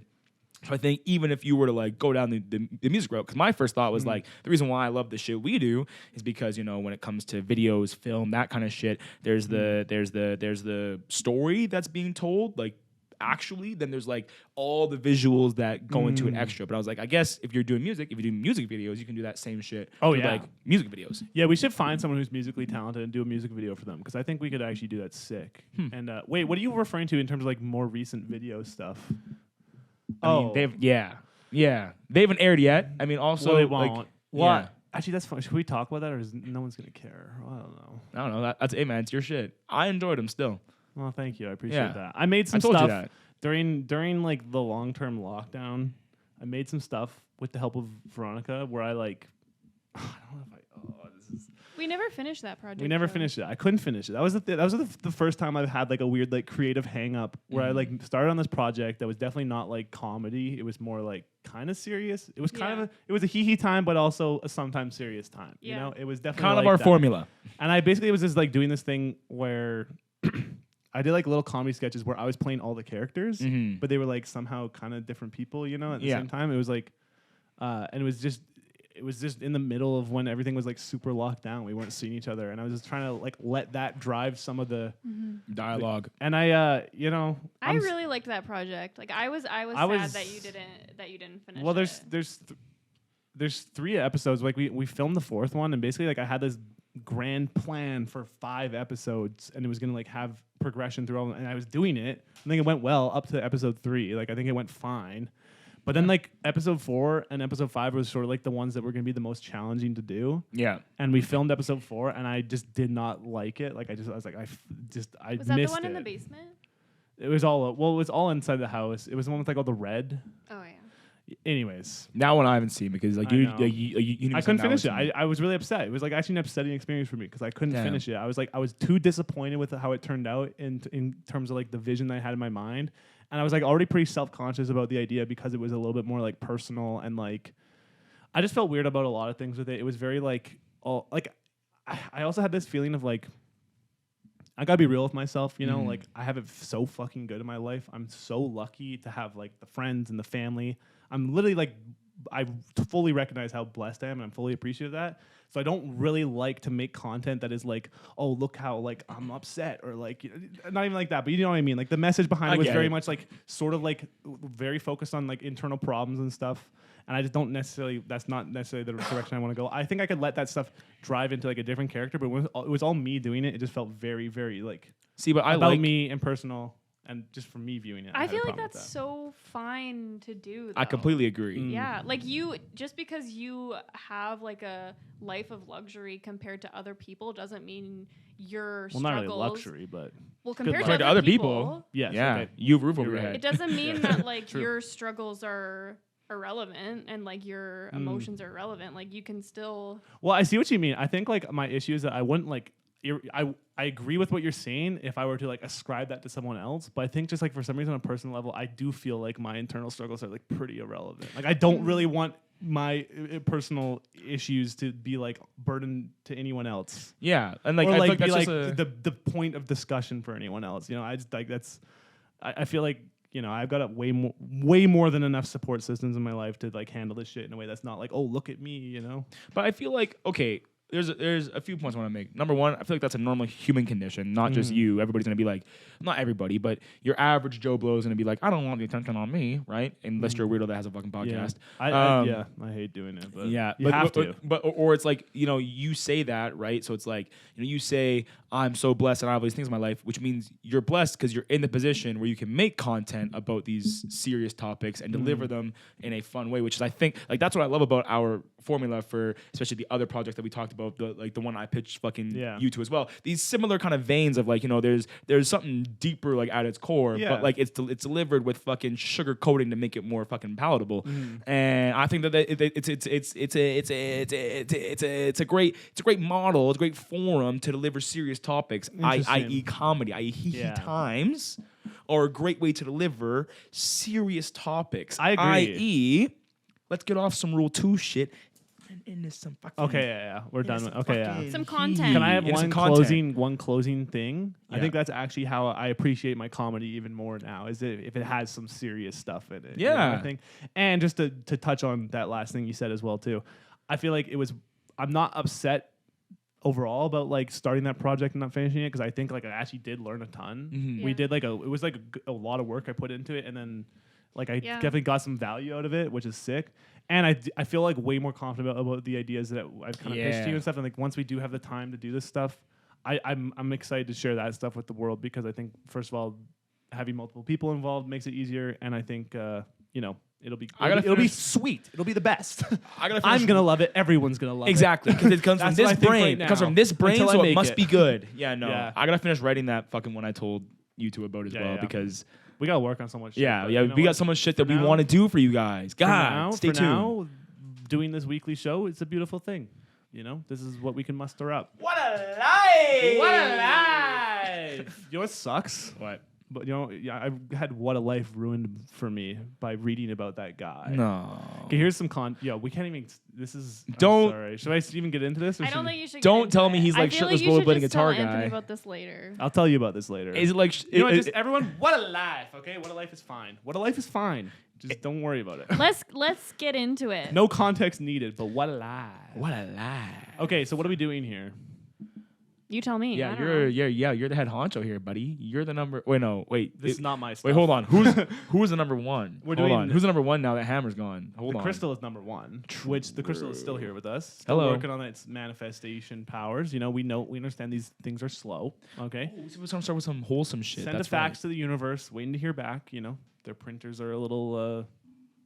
So I think even if you were to like go down the music route, because my first thought was like the reason why I love the shit we do is because, you know, when it comes to videos, film, that kind of shit, there's the story that's being told like actually, then there's like all the visuals that go into an extra. But I was like, I guess if you're doing music, if you do music videos, you can do that same shit. Oh, for, yeah. like music videos. Yeah, we should find someone who's musically talented and do a music video for them because I think we could actually do that sick. And wait, what are you referring to in terms of like more recent video stuff? I mean, they haven't aired yet. I mean, also well, they won't. like, What? yeah. Actually, that's fun. Should we talk about that, or is no one's gonna care? Well, I don't know. I don't know. That's hey man, it's your shit. I enjoyed them still. Well, thank you. I appreciate Yeah. that. I made some I told you stuff that. during like the long-term lockdown. I made some stuff with the help of Veronica where I like. I don't know if I. Oh, this is. We never finished that project. We never though. finished it. I couldn't finish it. That was the first time I've had like a weird like creative hang up where I like started on this project that was definitely not like comedy. It was more like kind of serious. It was kind of it was a hee time, but also a sometimes serious time. You Yeah. know, it was definitely Kind of like our that. formula. And I basically was just like doing this thing where I did like little comedy sketches where I was playing all the characters, but they were like somehow kind of different people. You know, at the same time, it was like, and it was just in the middle of when everything was like super locked down. We weren't seeing each other, and I was just trying to like let that drive some of the Dialogue. And I, you know, I really liked that project. Like I was sad that you didn't finish. Well, it. there's 3 episodes. Like we filmed the 4th one, and basically like I had this grand plan for 5 episodes, and it was gonna like have progression through all. And I was doing it. I think it went well up to episode 3. Like I think it went fine. But then like episode 4 and episode 5 was sort of like the ones that were gonna be the most challenging to do. Yeah. And we filmed episode 4, and I just did not like it. Like I was like I was that missed the one it. in the basement? It was all inside the house. It was the one with like all the red. Oh yeah. Anyways, That one I haven't seen because like I you know. you I couldn't finish it. I was really upset. It was like actually an upsetting experience for me because I couldn't Damn. finish it. I was too disappointed with how it turned out in terms of like the vision that I had in my mind, and I was like already pretty self-conscious about the idea because it was a little bit more like personal and like I just felt weird about a lot of things with it. It was very like all like I also had this feeling of like I gotta be real with myself, you know. Like I have it so fucking good in my life. I'm so lucky to have like the friends and the family. I'm literally like, I fully recognize how blessed I am, and I'm fully appreciative of that. So I don't really like to make content that is like, oh, look how like I'm upset, or like, you know, not even like that, but you know what I mean. Like the message behind it was very much like sort of like very focused on like internal problems and stuff. And I just don't necessarily. That's not necessarily the direction I want to go. I think I could let that stuff drive into like a different character, but when it was all me doing it, it just felt very, very like but I about like me and personal. And just from me viewing it, I had a feel like problem with that's that. so fine to do. Though. I completely agree. Yeah, like you, just because you have like a life of luxury compared to other people doesn't mean your Well, struggles. not really luxury, but Well, compared luck. to other people, yes, Yeah. okay. You have a roof over You're your right. head. it doesn't mean that like your struggles are irrelevant and like your emotions are irrelevant. Like you can still. Well, I see what you mean. I think like my issue is that I wouldn't like. I agree with what you're saying if I were to like ascribe that to someone else, but I think just like for some reason on a personal level, I do feel like my internal struggles are like pretty irrelevant. Like I don't really want my personal issues to be like burden to anyone else. Yeah, and like Or I like feel be that's like just a, the point of discussion for anyone else. You know, I just like that's. I feel like you know I've got a way more than enough support systems in my life to like handle this shit in a way that's not like, oh, look at me, you know. But I feel like okay. There's a few points I want to make. Number one, I feel like that's a normal human condition, not just you. Everybody's gonna be like, not everybody, but your average Joe Blow is gonna be like, I don't want the attention on me, right? Unless you're a weirdo that has a fucking podcast. I hate doing it, but Yeah, you have to. But or it's like you say that, right? So it's like you say I'm so blessed and I have all these things in my life, which means you're blessed because you're in the position where you can make content about these serious topics and deliver them in a fun way. Which is I think like that's what I love about our formula for especially the other projects that we talked about, the one I pitched fucking you to as well. These similar kind of veins of like there's something deeper like at its core, but like it's delivered with fucking sugar coating to make it more fucking palatable. And I think that it's a great model, it's a great forum to deliver serious topics, i.e. comedy, i.e. times, or a great way to deliver serious topics. I agree. I.e. let's get off some Rule 2 shit and into some fucking. Okay, we're done. With, Some content. Can I have Into some one closing thing? Yeah. I think that's actually how I appreciate my comedy even more now. Is if it has some serious stuff in it. Yeah. You know, I think. And just to touch on that last thing you said as well too, I feel like I'm not upset overall about like starting that project and not finishing it because I think like I actually did learn a ton. Mhm. We Yeah. did like it was like a lot of work I put into it, and then like I Yeah. definitely got some value out of it, which is sick. And I feel like way more confident about the ideas that I've kind of pitched to Yeah. you and stuff. And like once we do have the time to do this stuff, I'm excited to share that stuff with the world because I think first of all, having multiple people involved makes it easier, and I think you know it'll be sweet. It'll be the best. I'm gonna love it. Everyone's gonna love Exactly, because it comes from That's what this I think brain. right It comes now, from this brain, until I so it make must it. be good. Yeah, no. Yeah. I gotta finish writing that fucking one I told you two about as Yeah, well yeah. because We gotta work on so much. Shit, yeah, but yeah, you know we what? got so much shit that For we now- want to do for you guys. God, stay for tuned. now, doing this weekly show, it's a beautiful thing. You know, this is what we can muster up. What a life! What a life! You know what sucks? What? But you know, yeah, I've had what a life ruined for me by reading about that guy. No. Okay, here's some Yeah, we can't even. This is. I'm Don't- Sorry. Should I even get into this? Or I don't should- think you should. Don't get tell into me it. he's, like, I feel shirtless you should rollerblading just guitar tell Anthony guy. about this later. I'll tell you about this later. Is it like you know what? Just everyone. What a life. Okay. What a life is fine. What a life is fine. Just don't worry about it. Let's get into it. No context needed. But what a life. what a life? Okay. So what are we doing here? You tell me. I Yeah, don't you're know. you're the head honcho here, buddy. You're the number. Wait, no, wait. This is not my stuff. Wait, hold on. Who's the number one? We're hold doing- on. Who's the number one now that Hammer's gone? Hold The on. crystal is number one, which the crystal is still here with us. Still Hello. working on its manifestation powers. You know, we understand these things are slow. Okay. Oh, so we're gonna start with some wholesome shit. Send That's a fax to the universe, waiting to hear back. You know, their printers are a little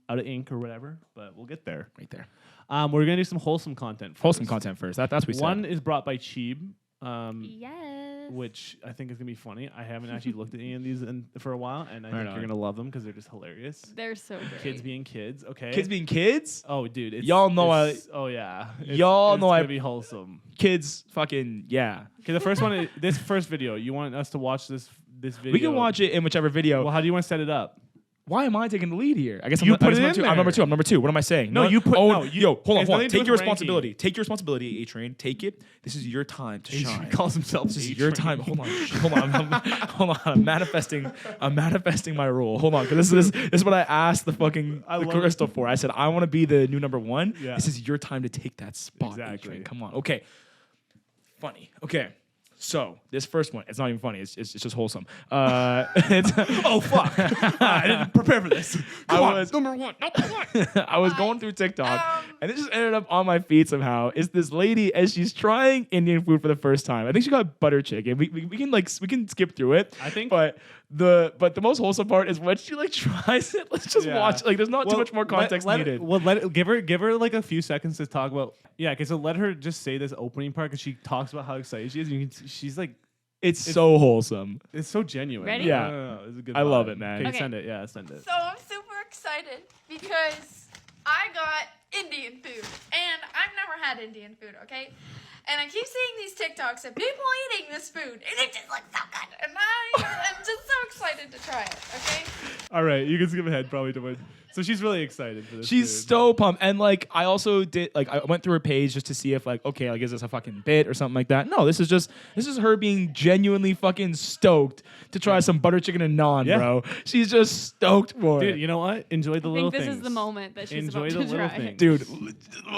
out of ink or whatever, but we'll get there. right there. We're gonna do some wholesome content. Wholesome first. content first. That's what we said. One is brought by Cheeb, Yes. which I think is gonna be funny. I haven't actually looked at any of these for a while, and I Right think on. you're gonna love them because they're just hilarious. They're so great. Kids being kids. Okay. Kids being kids. Oh, dude. Y'all know Oh yeah. Y'all know It's I- gonna be wholesome. Kids, fucking yeah. Okay, the first one is this first video. You want us to watch this video? We can watch it in whichever video. Well, how do you want to set it up? Why am I taking the lead here? I guess You I'm, put I guess it I'm in two. there. I'm number two. I'm number two. What am I saying? No, you put- Oh, no, you- yo, hold on, it's hold nothing on. to do Take with your ranking. responsibility. Take your responsibility, A-Train. Take it. This is your time to He shine. calls himself. This is your time. Hold on. Hold on. Hold on. I'm manifesting my role. Hold on. Because this is what I asked the fucking I the love crystal for. I said, I want to be the new number one. Yeah. This is your time to take that spot. Exactly. A-Train. Come on. Okay. Funny. Okay. So this first one, it's not even funny. It's just wholesome. It's Oh fuck! I didn't prepare for this. Come on, was- number one. Number one. I was going through TikTok, and it just ended up on my feed somehow. It's this lady as she's trying Indian food for the first time. I think she got butter chicken. We can skip through it. I think- but the most wholesome part is when she like tries it. Let's just Yeah. watch. Like, there's not too Well, much more context needed. Give her like a few seconds to talk about. Yeah, okay. So let her just say this opening part because she talks about how excited she is. And she's like, It's so wholesome. it's so genuine. Ready? Yeah. No, it's a good. I love vibe. it, man. Okay, Okay. send it. Yeah, send it. So I'm super excited because I got Indian food and I've never had Indian food, okay? And I keep seeing these TikToks of people eating this food and it just looks so good. And I am just so excited to try it, okay? All right, you can skip ahead probably to win. So she's really excited for this. She's food. so pumped. And like I also did like I went through her page just to see if like, okay, like is this a fucking bit or something like that? No, this is her being genuinely fucking stoked to try some butter chicken and naan, Yeah. bro. She's just stoked for Dude, it. you know what? Enjoy the I little think this things. is the moment that she's Enjoy about the to little try. things. Dude,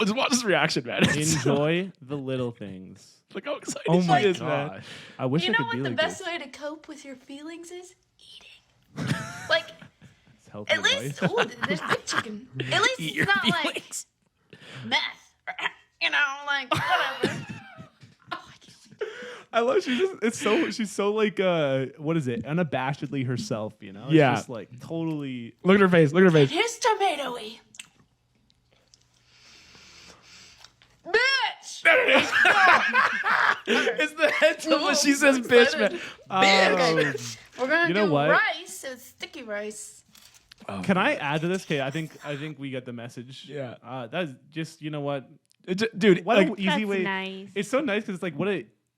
just watch this reaction, man. Enjoy the little things. Look how excited Oh she my is, gosh. man. I wish You I know could be what the like best this. way to cope with your feelings is? Eating. Like, It's healthy at least, life. oh, there's big chicken. At least Eat it's your not like feelings. meth. You know, like, whatever. Oh, I can't. I love she's so like what is it? Unabashedly herself, you know? It's Yeah. just like totally Look at her face. Look at her face. Here's tomatoey. Bitch! It's the head to what she says, bitch, man. Okay. We're gonna You know do what? rice. So it's sticky rice. Can I add to this? Okay, I think we get the message. Yeah. That's just you know what? Dude, What like, an easy That's way. nice. It's so nice because it's like what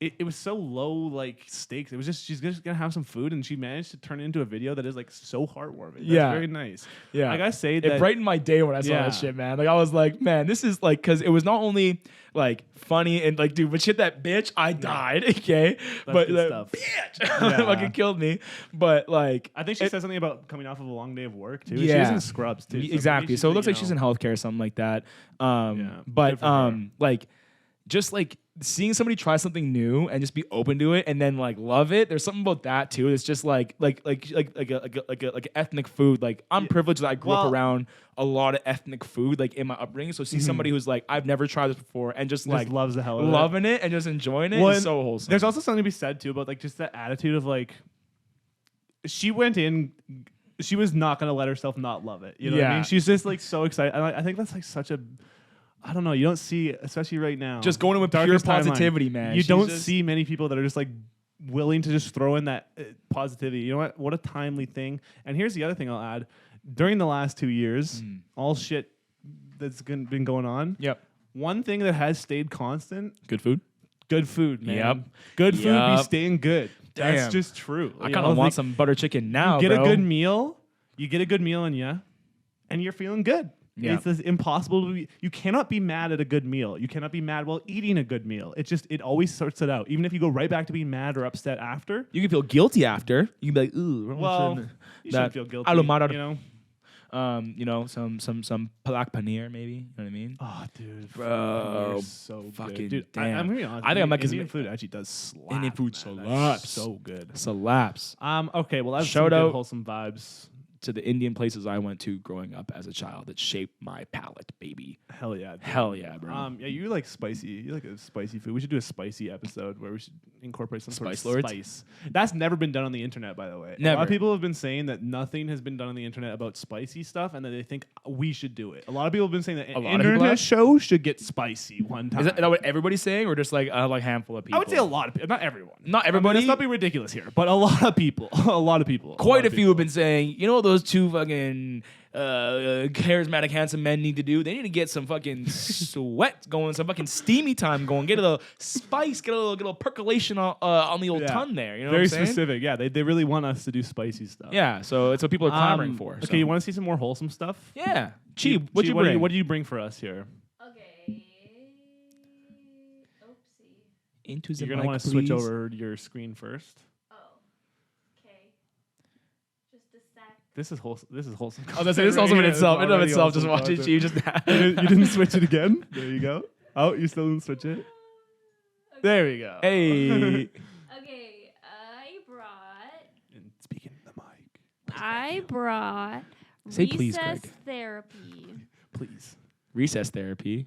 it was so low like stakes. It was just she's just gonna have some food and she managed to turn it into a video that is like so heartwarming. That's Yeah. very nice. yeah. I gotta say it that brightened my day when I saw Yeah. that shit, man. Like I was like, man, this is like, cause it was not only like funny and like, dude, but shit, that bitch, I died, okay, but good the stuff. bitch, Yeah. fucking killed me. But like, I think she it- said something about coming off of a long day of work too. Yeah. She was in scrubs too. So maybe exactly. she's So it like, looks you like she's know, in healthcare or something like that. Yeah, good But for her. like, just like seeing somebody try something new and just be open to it and then like love it. There's something about that too. It's just like ethnic food. Like I'm privileged that I grew up around a lot of ethnic food like in my upbringing. So see somebody who's like I've never tried this before and just like loves the hell of loving it and just enjoying it is so wholesome. There's also something to be said too about like just that attitude of like she went in. She was not going to let herself not love it. You know what I mean? She's just like so excited. I think that's like such a, I don't know. You don't see, especially right now. Just going in with pure positivity, man. You don't see many people that are just like willing to just throw in that positivity. You know what? What a timely thing. And here's the other thing I'll add. During the last 2 years, all shit that's been going on. Yep. One thing that has stayed constant. Good food. Good food, man. Yep. Good food be staying good. Damn. That's just true. I kind of want some butter chicken now, You get bro. a good meal. You get a good meal in you, and you're feeling good. Yeah. It's impossible to be. You cannot be mad at a good meal. You cannot be mad while eating a good meal. It always sorts it out. Even if you go right back to being mad or upset after. You can feel guilty after. You can be like, ooh. Well, you shouldn't feel guilty. You know? Some palak paneer, maybe. You know what I mean? Oh, dude. Bro, so fucking good. Dude, damn. I'm gonna be honest. I think I'm like Indian food actually does slap. Indian food man. slaps. That's so good. Slaps. Okay, well, that's Shout some out good wholesome vibes. To the Indian places I went to growing up as a child that shaped my palate, baby. Hell yeah. Dude. Hell yeah, bro. Yeah, you like spicy. You like a spicy food. We should do a spicy episode where we should incorporate some Spice sort Lords? of spice. That's never been done on the internet, by the way. A lot Never. of people have been saying that nothing has been done on the internet about spicy stuff, and that they think we should do it. A lot of people have been saying that an internet show should get spicy one time. Is that what everybody's saying, or just like a handful of people? I would say a lot of people, not everyone. Not everybody. Let's not be ridiculous here, but a lot of people. A lot of people. Quite a few have been saying, you know, those two fucking charismatic, handsome men need to do. They need to get some fucking sweat going, some fucking steamy time going, get a little spice, get a little percolation on the old tongue there. You know, very what I'm saying? specific. Yeah, they really want us to do spicy stuff. Yeah, so it's what people are clamoring for. Okay, so. you want to see some more wholesome stuff? Yeah, Cheap. What you bring? What do you bring for us here? Okay. Oopsie. Into the You're gonna mic, want to switch please. over your screen first. Oh. Okay. Just a sec. This is wholesome. This is wholesome. Oh, that's it. It's also in itself. In and of Already itself, just wholesome watching you content. just. You didn't switch it again. There you go. Oh, you still didn't switch it. There we go. Hey. Okay, I brought And speaking to the mic, Say please, recess Greg. therapy. please. Recess therapy.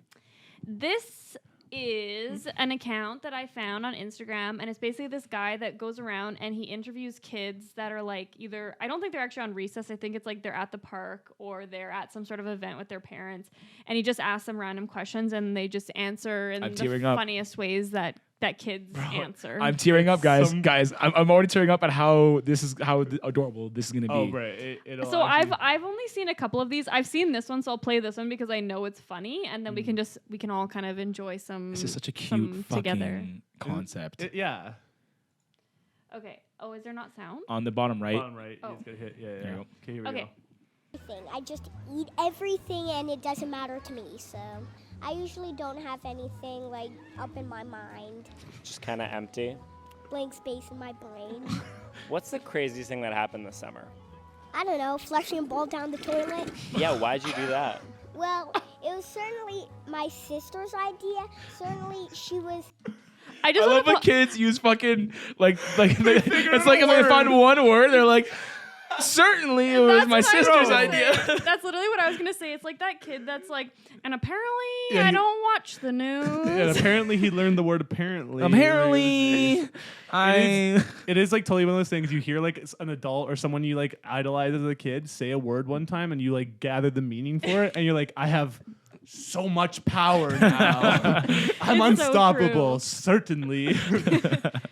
This is an account that I found on Instagram, and it's basically this guy that goes around and he interviews kids that are like either, I don't think they're actually on recess, I think it's like they're at the park or they're at some sort of event with their parents, and he just asks them random questions and they just answer in I'm the tearing up. funniest ways that kids answer. I'm tearing up, guys. Some- Guys, I'm already tearing up at how adorable this is gonna be. Oh, right. It'll So actually- I've only seen a couple of these. I've seen this one, so I'll play this one because I know it's funny, and then we can all kind of enjoy some. This is such a cute some fucking together. concept. yeah. Okay. Oh, is there not sound? On the bottom right. Bottom right. Oh. It's gonna hit. Yeah. There you go. Okay, here we Okay. go. Everything. I just eat everything and it doesn't matter to me. So I usually don't have anything like up in my mind. Just kind of empty. Blank space in my brain. What's the craziest thing that happened this summer? I don't know, flushing a ball down the toilet. Yeah, why'd you do that? Well, it was certainly my sister's idea. Certainly she was. I I just love want when kids use fucking it's like if they find one word, they're like, certainly it was my sister's idea. That's literally what I was gonna say. It's like that kid that's like, and apparently Yeah, I he- don't watch the news. And apparently he learned the word apparently. Apparently, It is like totally one of those things you hear like an adult or someone you like idolize as a kid say a word one time and you like gather the meaning for it and you're like, I have so much power now. I'm It's so unstoppable, true. certainly.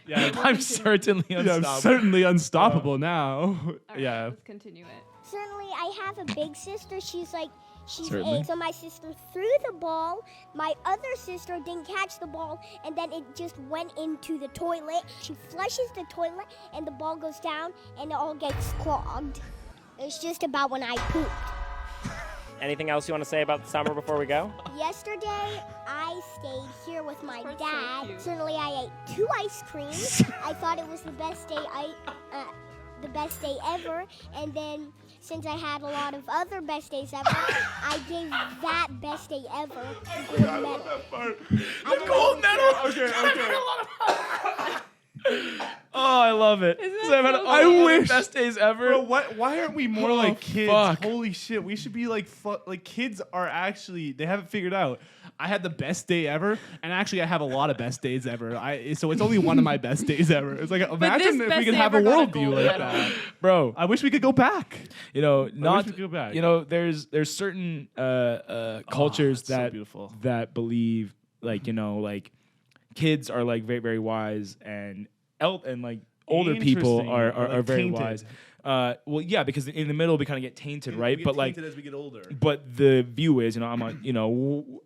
yeah, I'm certainly yeah, I'm unstoppable. certainly unstoppable now. All right, yeah. let's continue it. Certainly I have a big sister. She's Certainly. 8. So my sister threw the ball. My other sister didn't catch the ball, and then it just went into the toilet. She flushes the toilet, and the ball goes down, and it all gets clogged. It's just about when I pooped. Anything else you want to say about the summer before we go? Yesterday, I stayed here with my Part's so dad. cute. Certainly, I ate 2 ice creams. I thought it was the best day ever. And then since I had a lot of other best days ever, I gave that best day ever the gold medal. The gold medal. Okay. Oh, I love it. Isn't that So I've had so all cute? the other best days ever. Bro, why aren't we more Oh, like kids? fuck. Holy shit, we should be like like kids are actually they haven't figured out. I had the best day ever, and actually I have a lot of best days ever. So it's only one of my best days ever. It's like imagine this if best we could day have a ever got a worldview gold like medal. that. Bro, I wish we could go back. you know, we not could go back. you know, there's certain cultures it's so that beautiful. that believe like, you know, like kids are like very, very wise and like older people Interesting. are Like very tainted. wise. Well, yeah, because in the middle we kind of get tainted, right? But like, as we get older. but the view is, you know, I'm on, you know,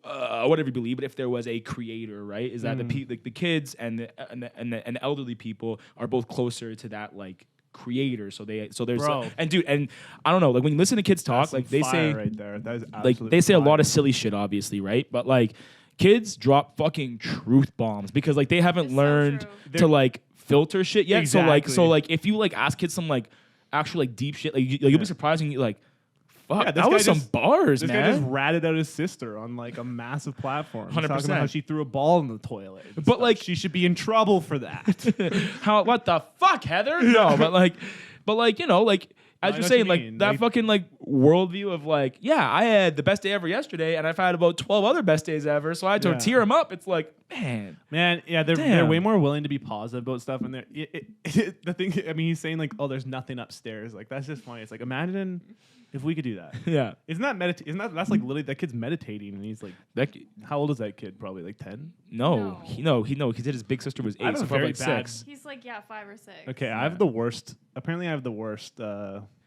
whatever you believe. But if there was a creator, right, is that the kids and the elderly people are both closer to that like creator. So there's Bro. and dude, and I don't know, like when you listen to kids talk, That's like some they fire say right there. That is like absolute they say a lot fire. of silly shit, obviously, right? But like kids drop fucking truth bombs because like they haven't It's so learned true. to like filter shit yet. So Exactly. like if you like ask kids some like actual like deep shit, like you'll be surprised and you're like, fuck, Yeah, this that was guy some just- bars, This man. guy just ratted out his sister on like a massive platform. He's talking 100%. about how she threw a ball in the toilet. and But, stuff. like- she should be in trouble for that. How what the fuck, Heather? No, but like you know, like I as know you're what saying, you like mean. that Like- fucking like worldview of like, yeah, I had the best day ever yesterday, and I've had about 12 other best days ever, so I had to Yeah. tear them up. It's like, man, Man, yeah, they're Damn. way more willing to be positive about stuff. And the thing, I mean, he's saying like, oh, there's nothing upstairs. Like that's just funny. It's like imagine if we could do that. yeah. Isn't that that's like literally that kid's meditating and he's like, That, how old is that kid? Probably like 10. no, No. he said his big sister was I have 8, a so probably very like bad- 6. He's like, yeah, 5 or 6. Okay, I have the worst. Apparently, I have the worst.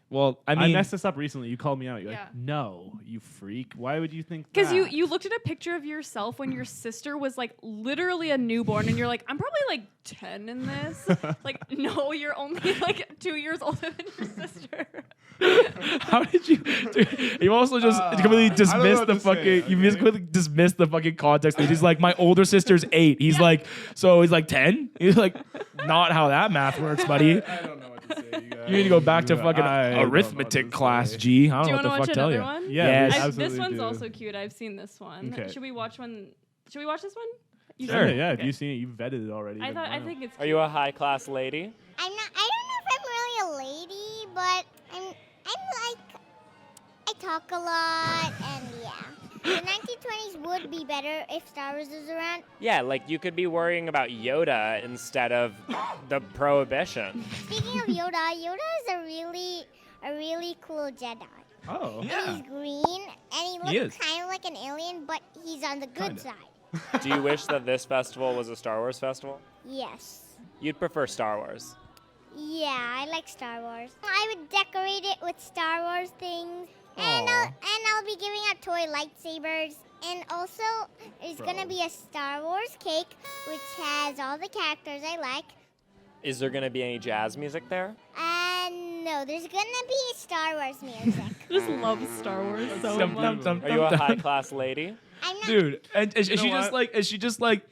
Well, I I mean, messed this up recently. You called me out. You're Yeah. like, no, you freak. Why would you think Because that? you looked at a picture of yourself when your sister was like literally a newborn, and you're like, I'm probably like 10 in this. Like, no, you're only like 2 years older than your sister. how did you? Dude, you also just completely I don't know dismissed what the to say, fucking. You okay? completely dismissed the fucking context. He's like, my older sister's 8. He's like, so he's like 10. He's like, not how that math works, buddy. I don't know what to say. You, guys. You need to go back to fucking I don't know what arithmetic to class, say. G. I Do don't you know want what to the watch fuck tell another you. one? Yeah, Yes. we This absolutely one's do. also cute. I've seen this one. Okay. Should we watch one? Should we watch this one? You Sure. said- Yeah, if okay. you've seen it, you've vetted it already. I then thought. why I not? think it's. Are you a high class lady? I don't know if I'm really a lady, but I'm like I talk a lot and yeah. The 1920s would be better if Star Wars was around. Yeah, like you could be worrying about Yoda instead of the Prohibition. Speaking of Yoda, Yoda is a really cool Jedi. Oh. And he's green and He he is. looks kind of like an alien, but he's on the good Kinda. side. Do you wish that this festival was a Star Wars festival? Yes. You'd prefer Star Wars. Yeah, I like Star Wars. I would decorate it with Star Wars things. And I'll be giving out toy lightsabers. And also, there's gonna be a Star Wars cake, which has all the characters I like. Is there going to be any jazz music there? And no, there's gonna be Star Wars music. I just love Star Wars so Dum, much. dum, dum, Are you a dum, high dum. class lady? I'm not. Dude, and is she know just what? like,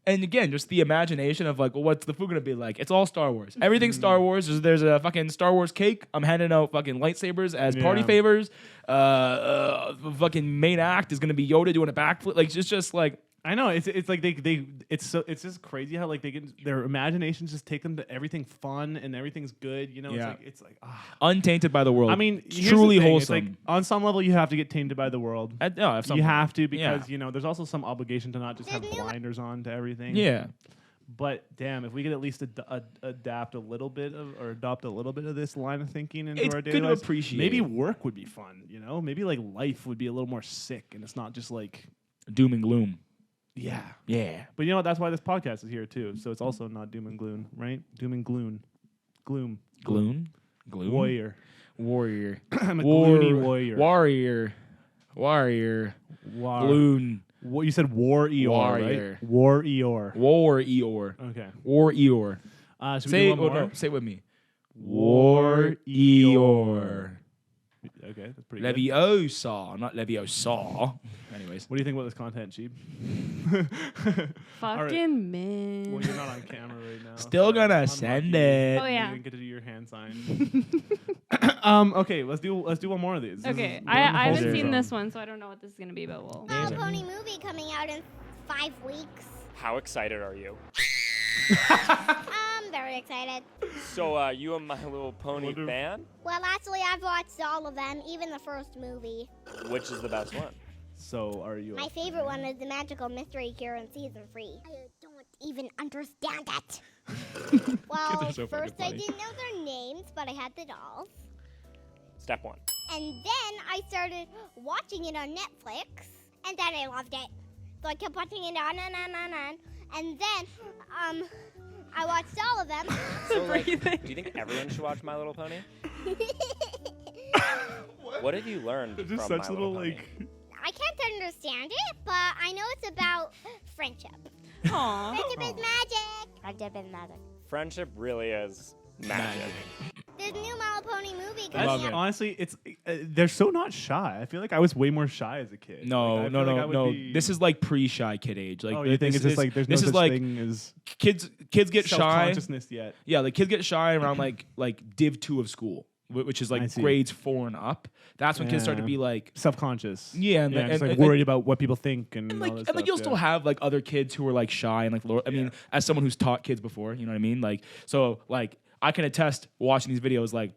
and again, just the imagination of like, well, what's the food gonna be like? It's all Star Wars. Everything's Star Wars. There's a fucking Star Wars cake. I'm handing out fucking lightsabers as party Yeah. favors. Fucking main act is gonna be Yoda doing a backflip. Like it's just like, I know it's like it's just crazy how like their imaginations just take them to everything fun and everything's good. You know, Yeah. it's like untainted by the world. I mean, It's here's truly the thing, wholesome. It's like on some level you have to get tainted by the world. No, if You something- have to because Yeah. you know there's also some obligation to not just have There's new- blinders on to everything. Yeah. But damn, if we could at least adapt a little bit of or adopt a little bit of this line of thinking into It's our good daily to lives, appreciate. maybe work would be fun. You know, maybe like life would be a little more sick, and it's not just like Doom and gloom. yeah. Yeah. But you know what? That's why this podcast is here too. So it's also not doom and gloom, right? Doom and gloom, gloom, Gloom. Gloom. warrior. Warrior. I'm a gloony warrior. Warrior. Warrior. Gloon. What you said? War Eeyore, Warrior. right? War Eeyore. War Eeyore. Okay. War Eeyore. Should we Say do it, one more? no, say it with me. War Eeyore. Okay, that's pretty good. Leviosa, not Leviosa. Anyways. What do you think about this content, Cheap? Fucking man. Well, you're not on camera right now. Still gonna Unlucky. send it. Oh, yeah. You didn't get to do your hand sign. Okay, let's do one more of these. Okay, We're in the I haven't Wholesome seen zone. this one, so I don't know what this is gonna be, but we'll. My Little Pony movie coming out in 5 weeks. How excited are you? I'm very excited. So, you a My Little Pony fan? Well, actually, I've watched all of them, even the first movie. Which is the best one? So are you? My favorite one is the Magical Mystery Cure in season 3. I don't even understand it. Well, are so fucking first I funny. didn't know their names, but I had the dolls. Step 1. And then I started watching it on Netflix, and then I loved it. So I kept watching it on and on and on. And then, I watched all of them. So, like, do you think everyone should watch My Little Pony? What have you learned They're from just My such Little little Pony? like. I can't understand it, but I know it's about friendship. Aww. Friendship is magic. Friendship is magic. Friendship really is magic. There's a new My Little Pony movie That's, love coming it. out. honestly, it's they're so not shy. I feel like I was way more shy as a kid. No, Like, I feel like I no. would be- This is like pre-shy kid age. Like, Oh, you think it's just like there's no this such is like thing as kids get shy. self-consciousness yet? Yeah, like kids get shy around like Div 2 of school, which is I like see. grades 4 and up. That's when kids start to Yeah. be like. Self-conscious. Yeah, and, just like and- worried about what people think and, And all like, that and stuff, like you'll yeah. still have like other kids who are like shy and like I mean, as someone who's taught kids before, you know what I mean? Like, so like I can attest watching these videos, like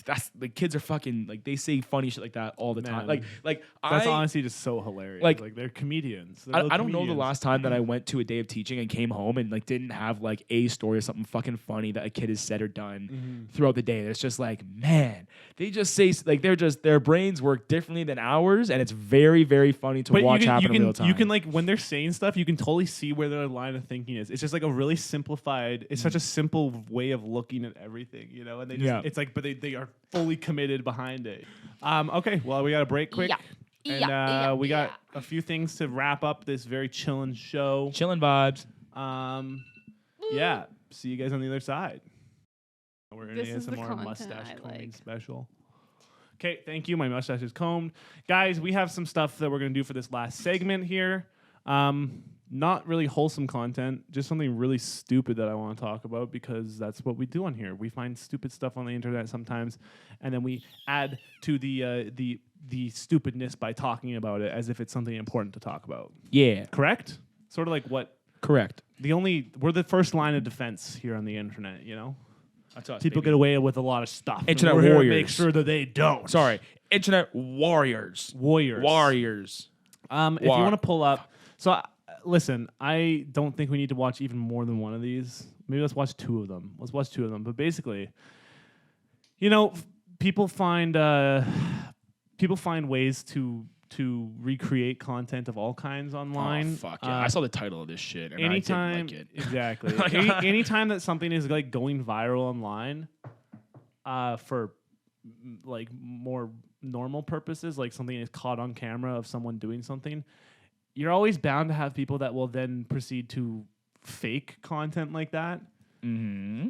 that's the kids are fucking like they say funny shit like that all the time. Man. Like That's I honestly just so hilarious. like- Like they're comedians. They're I little don't know the comedians. last time that I went to a day of teaching and came home and like didn't have like a story or something fucking funny that a kid has said or done throughout the day. It's just like, man, they just say like their brains work differently than ours, and it's very very funny to But watch happen in real time. you can like when they're saying stuff, you can totally see where their line of thinking is. It's just like a really simplified. It's such a simple way of looking at everything, you know. And they just Yeah. it's like, but they are fully committed behind it. Okay, well we got to break quick, and we got a few things to wrap up this very chillin' show. chilling vibes. Yeah, see you guys on the other side. We're in This is the ASMR content mustache I combing like. special. Okay, thank you. My mustache is combed. Guys, we have some stuff that we're going to do for this last segment here. Not really wholesome content, just something really stupid that I want to talk about because that's what we do on here. We find stupid stuff on the internet sometimes, and then we add to the stupidness by talking about it as if it's something important to talk about. Yeah, Correct? Sort of like what correct. we're the first line of defense here on the internet, you know? That's us. People baby. get away with a lot of stuff. and Internet we're here to warriors. make sure that they don't. Sorry, internet warriors. Warriors. Warriors. If you want to pull up, so listen, I don't think we need to watch even more than one of these. Maybe let's watch two of them. But basically, you know, people find ways to recreate content of all kinds online. Oh, fuck yeah. I saw the title of this shit and Anytime, I didn't like it. exactly. Anytime that something is like going viral online, for like more normal purposes, like something is caught on camera of someone doing something, you're always bound to have people that will then proceed to fake content like that Mm-hmm.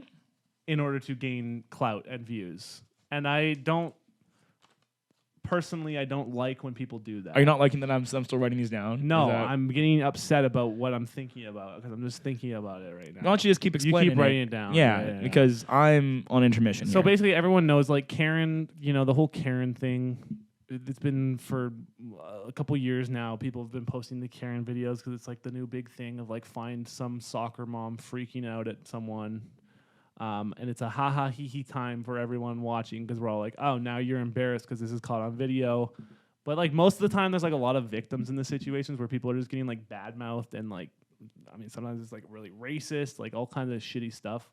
in order to gain clout and views. And I don't like when people do that. Are you not liking that I'm still writing these down? No, Is that- I'm getting upset about what I'm thinking about because I'm just thinking about it right now. Why don't you just keep You explaining keep writing it down. Yeah, because I'm on intermission So here. basically, everyone knows like Karen. You know the whole Karen thing. It's been for a couple years now. People have been posting the Karen videos because it's like the new big thing of like find some soccer mom freaking out at someone, and it's a ha ha he he time for everyone watching because we're all like, oh, now you're embarrassed because this is caught on video. But like most of the time, there's like a lot of victims in the situations where people are just getting like bad mouthed and like, I mean, sometimes it's like really racist, like all kinds of shitty stuff.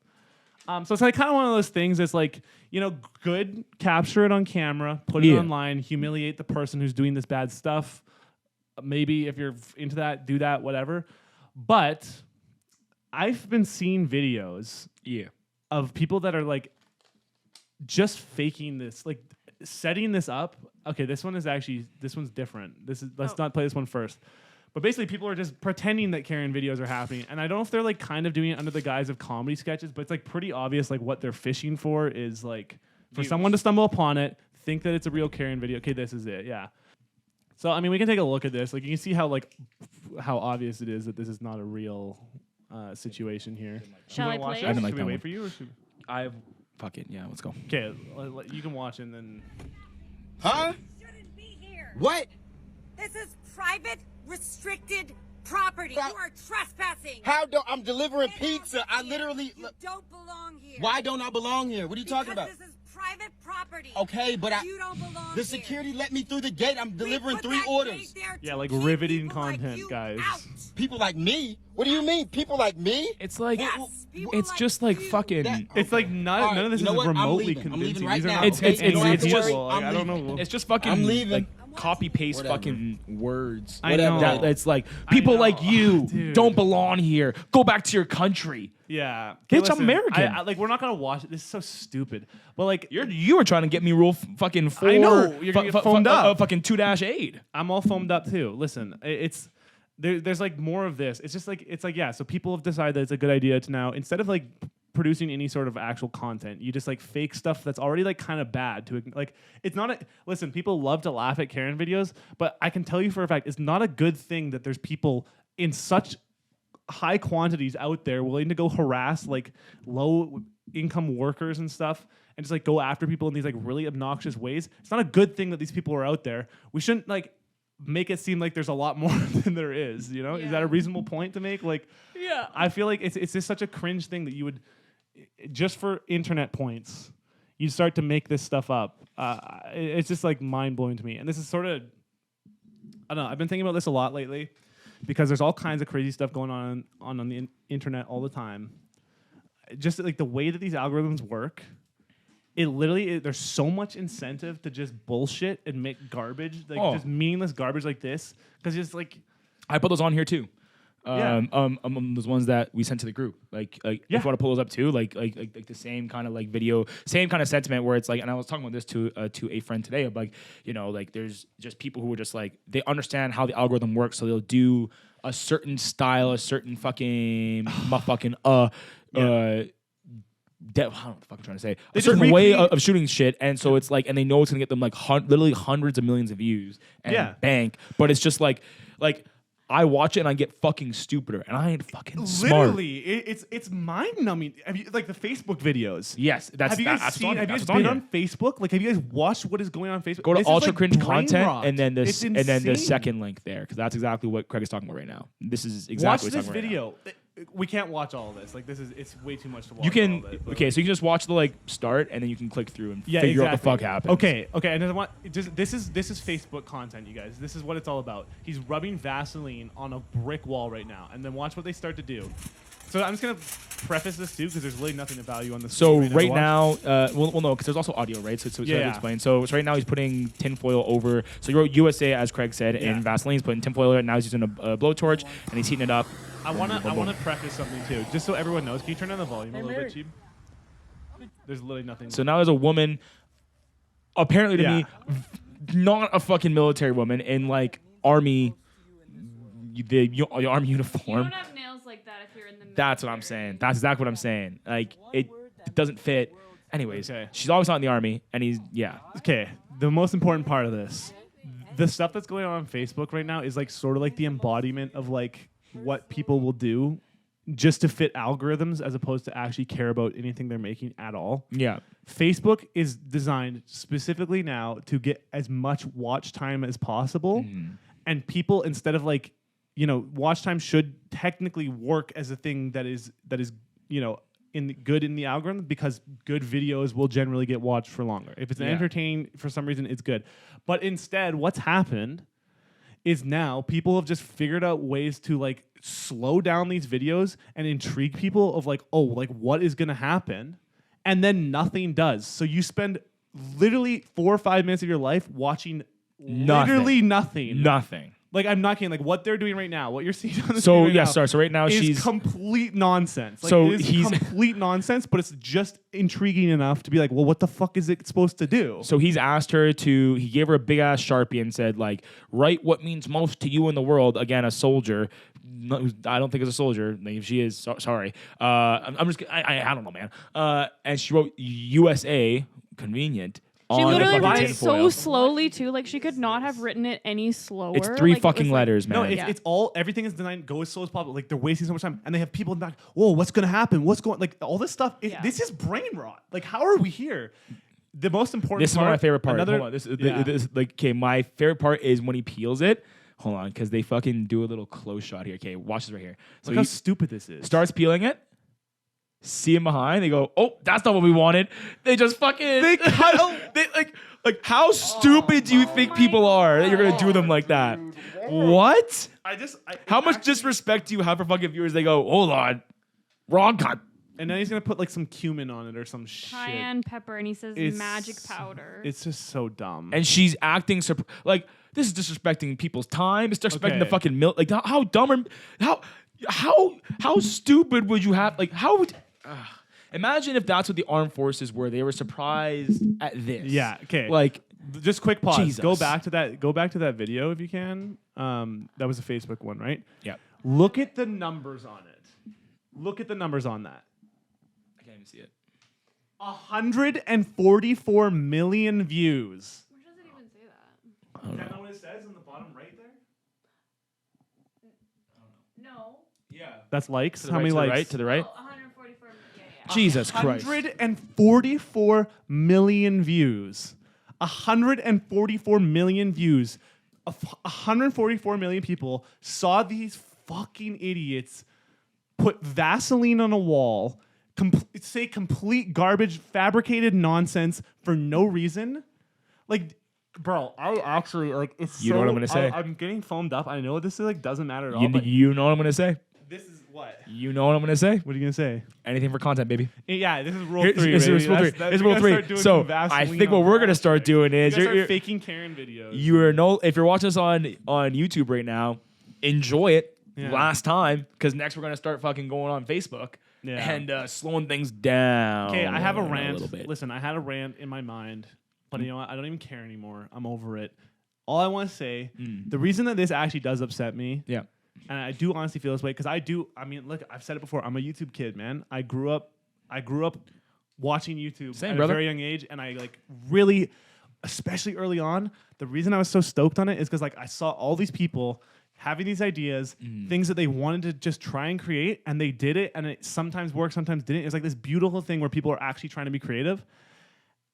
So it's like kind of one of those things that's like, you know, good, capture it on camera, put it Yeah. online, humiliate the person who's doing this bad stuff. Maybe if you're into that, do that, whatever. But I've been seeing videos yeah. of people that are like just faking this, like setting this up. Okay, this one's different. Let's not play this one first. But basically, people are just pretending that Karen videos are happening, and I don't know if they're like kind of doing it under the guise of comedy sketches, but it's like pretty obvious. Like what they're fishing for is like for someone to stumble upon it, think that it's a real Karen video. Okay, this is it. Yeah. So I mean, we can take a look at this. Like you can see how obvious it is that this is not a real situation here. Shall I You wanna watch play this? I didn't like Should we that wait one. for you? Or should Fuck it. Yeah, let's go. Okay, you can watch and then. Huh? Shouldn't be here. What? This is private, restricted property. How- You are trespassing. How do I'm delivering Get pizza? out I of literally. here. You don't belong here. Why don't I belong here? What are you talking about? Because this is private property. Okay, but You don't belong the here. security let me through the gate. I'm We delivering put 3 that orders. gate there Yeah, to like keep riveting people like content, you guys. out. People like me? What do you mean? People like me? It's like Yes, people it's like just like you. fucking. That- It's like All none right, of this you know is what? I'm remotely leaving. I'm convincing. leaving right These are now. not It's- okay. it's- You don't have it's to just- worry. Like, I'm I don't leaving. know. It's just fucking I'm leaving. like copy paste Whatever. fucking words. I know. That it's like people know. like you Dude. don't belong here. Go back to your country. Yeah, Bitch, I'm American. like we're not gonna watch it. This is so stupid. But like, You were trying to get me rule fucking 4. I know. You're gonna get foamed up. Fucking 2-8. I'm all foamed up too. Listen, it's there's like more of this. It's just like yeah. So people have decided that it's a good idea to now, instead of like producing any sort of actual content, you just like fake stuff that's already like kind of bad to like. It's not a listen. People love to laugh at Karen videos, but I can tell you for a fact, it's not a good thing that there's people in such high quantities out there willing to go harass like low income workers and stuff and just like go after people in these like really obnoxious ways. It's not a good thing that these people are out there. We shouldn't like make it seem like there's a lot more than there is, you know? Is that a reasonable point to make? Like, Yeah. I feel like it's just such a cringe thing that you would, just for internet points, you start to make this stuff up. It's just like mind blowing to me. And this is sort of, I don't know, I've been thinking about this a lot lately because there's all kinds of crazy stuff going on the internet all the time. Just like the way that these algorithms work, it literally there's so much incentive to just bullshit and make garbage, like just meaningless garbage like this, because it's like I put those on here too. Yeah. Those ones that we sent to the group, like if you want to pull those up too, like the same kind of like video, same kind of sentiment where it's like, and I was talking about this to a friend today of like, you know, like there's just people who are just like, they understand how the algorithm works, so they'll do a certain style, a certain fucking motherfucking I don't know what the fuck I'm trying to say. They A just certain way recreate- of shooting shit, and so it's like, and they know it's gonna get them like literally hundreds of millions of views and bank, but it's just like I watch it and I get fucking stupider, and I ain't fucking smart. literally it's mind numbing. Have you like the Facebook videos? Yes, Have you guys that's seen? on, Have you that's guys been here. on Facebook? Like, have you guys watched what is going on Facebook? Go to This is, ultra like, cringe brain content, rot. and then It's and then the insane. second link there, because that's exactly what Craig is talking about right now. This is exactly Watch what he's this talking about right now. video. We can't watch all of this. Like, it's way too much to watch. You can all of it, but, okay, so you can just watch the like start, and then you can click through and yeah, figure exactly. out what the fuck happens. Okay, and then this is Facebook content, you guys. This is what it's all about. He's rubbing Vaseline on a brick wall right now, and then watch what they start to do. So I'm just gonna preface this too, because there's really nothing of value on this. So screen right to now, well, no, because there's also audio, right? So it's hard to explain. So right now he's putting tinfoil over. So he wrote USA, as Craig said, in Vaseline. He's putting tinfoil over it. Now he's using a blowtorch, and he's heating it up. I wanna preface something too, just so everyone knows. Can you turn down the volume a little bit, Cheap? There's literally nothing. So now there's a woman, apparently to me, not a fucking military woman, in like army, the army You uniform. don't have nails like that if you're in the military. That's what I'm saying. That's exactly what I'm saying. Like it doesn't fit. Anyways, Okay. she's always not in the army, and he's Okay, the most important part of this, the stuff that's going on Facebook right now is like sort of like the embodiment of like what people will do just to fit algorithms as opposed to actually care about anything they're making at all. yeah. Facebook is designed specifically now to get as much watch time as possible. And people, instead of like, you know, watch time should technically work as a thing that is, you know, good in the algorithm, because good videos will generally get watched for longer. If it's entertaining for some reason, it's good. But instead, what's happened is now people have just figured out ways to like slow down these videos and intrigue people of like, oh, like what is going to happen? And then nothing does. So you spend literally 4 or 5 minutes of your life watching literally nothing. Nothing. Like, I'm not kidding. Like, what they're doing right now, what you're seeing on the So screen right now so right now is she's complete nonsense. Like, So it is he's- complete nonsense, but it's just intriguing enough to be like, well, what the fuck is it supposed to do? So he's asked her to. He gave her a big ass Sharpie and said, like, write what means most to you in the world. Again, a soldier. I don't think it's a soldier. Like, if she is, sorry. I'm just. I don't know, man. And she wrote USA. Convenient. She on the literally fucking writes so tinfoil. slowly too. Like she could not have written it any slower. It's three Like, it fucking was, like- letters, man. No, it's, Yeah. it's all everything is designed go as slow as possible. Like they're wasting so much time, and they have people in the back. Whoa, what's gonna happen? What's going like all this stuff? Yeah. This is brain rot. Like how are we here? The most important. This is one of my favorite parts. Another, Hold on. yeah. This like okay. My favorite part is when he peels it. Hold on, because they fucking do a little close shot here. Okay, watch this right here. So Look how he stupid this is. starts peeling it. See him behind. They go, oh, that's not what we wanted. They just fucking. They cut. They like how stupid do you think people are that you're gonna do them like that? What? How much disrespect do you have for fucking viewers? They go, hold on, wrong cut. And then he's gonna put like some cumin on it or some shit. cayenne pepper, and he says It's- magic powder. It's just so dumb. And she's acting like this is disrespecting people's time. It's disrespecting the Okay. fucking milk. Like how dumb or how stupid would you have? Like how would imagine if that's what the armed forces were? They were surprised at this. Yeah. Okay. Like just quick pause. Jesus. Go back to that video if you can. That was a Facebook one, right? yeah. Look at the numbers on it. Look at the numbers on that. I can't even see it. 144 million views. Where does it even say that? Is that not what it says on the bottom right there? No. Yeah. That's likes. To the How right, many to the likes? right, to the right. 144. Yeah. Jesus Christ. 144 million views. 144 million views. 144 million people saw these fucking idiots put Vaseline on a wall, say complete garbage, fabricated nonsense for no reason. Like, bro, I actually like. It's You know what I'm gonna say. I'm getting foamed up. I know this like doesn't matter at all. But You know what I'm gonna say. this is what. You know what I'm gonna say. What are you gonna say? Anything for content, baby. Yeah, this is rule Here's- 3. this is baby. rule three. That's- This is we rule gotta three. start doing So some Vaseline I think what on we're gonna walls, start right? doing is We gotta you're start faking Karen videos. if you're watching us on YouTube right now, enjoy it. Yeah. Last time, because next we're gonna start fucking going on Facebook Yeah. and slowing things down. Okay, I have a little rant. bit. Listen, I had a rant in my mind, but you know what? I don't even care anymore. I'm over it. All I want to say, the reason that this actually does upset me, Yeah. and I do honestly feel this way, because I mean, look, I've said it before. I'm a YouTube kid, man. I grew up watching YouTube Same, at brother. a very young age, and I like really, especially early on, the reason I was so stoked on it is because like I saw all these people having these ideas, things that they wanted to just try and create, and they did it, and it sometimes worked, sometimes didn't. It's like this beautiful thing where people are actually trying to be creative.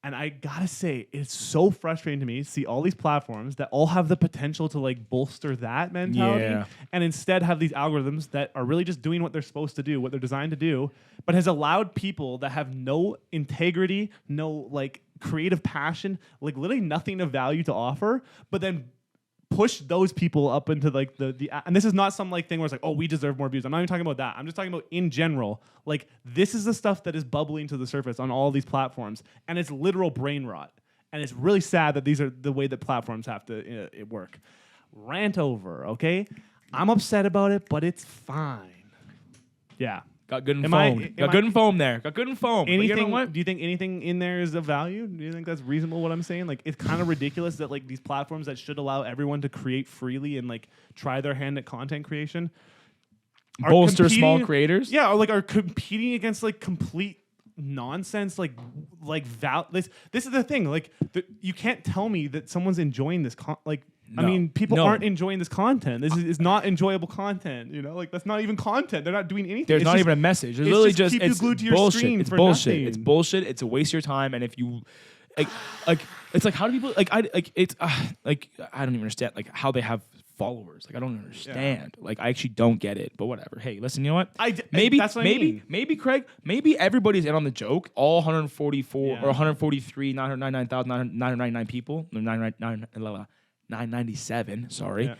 And I gotta say, it's so frustrating to me to see all these platforms that all have the potential to like bolster that mentality, Yeah. and instead have these algorithms that are really just doing what they're supposed to do, what they're designed to do, but has allowed people that have no integrity, no like creative passion, like literally nothing of value to offer, but then push those people up into like the and this is not some like thing where it's like, oh, we deserve more views. I'm not even talking about that. I'm just talking about in general. Like this is the stuff that is bubbling to the surface on all these platforms, and it's literal brain rot. And it's really sad that these are the way that platforms have to work. Rant over, okay? I'm upset about it, but it's fine. Yeah. Got good in Am I- foam. am Got I- good in foam there. Got good in foam. But you know Anything? what? Do you think anything in there is of value? Do you think that's reasonable? What I'm saying, like, it's kind of ridiculous that like these platforms that should allow everyone to create freely and like try their hand at content creation, are Bolster small competing- creators. Yeah, or like are competing against like complete nonsense. This is the thing. Like, you can't tell me that someone's enjoying this. I No. mean, people No. aren't enjoying this content. This is not enjoyable content. You know, like that's not even content. They're not doing anything. There's It's not just- even a message. There's it's literally just just keep you it's glued to your bullshit. screen It's for bullshit. nothing. It's bullshit. It's a waste of your time. And if you like it's like how do people I don't even understand like how they have followers. Like I don't understand. Like I actually don't get it. But whatever. Hey, listen. You know what? Maybe that's what I mean. maybe Craig. Maybe everybody's in on the joke. All 144 Yeah. or 143 999,999 people. 997. Sorry.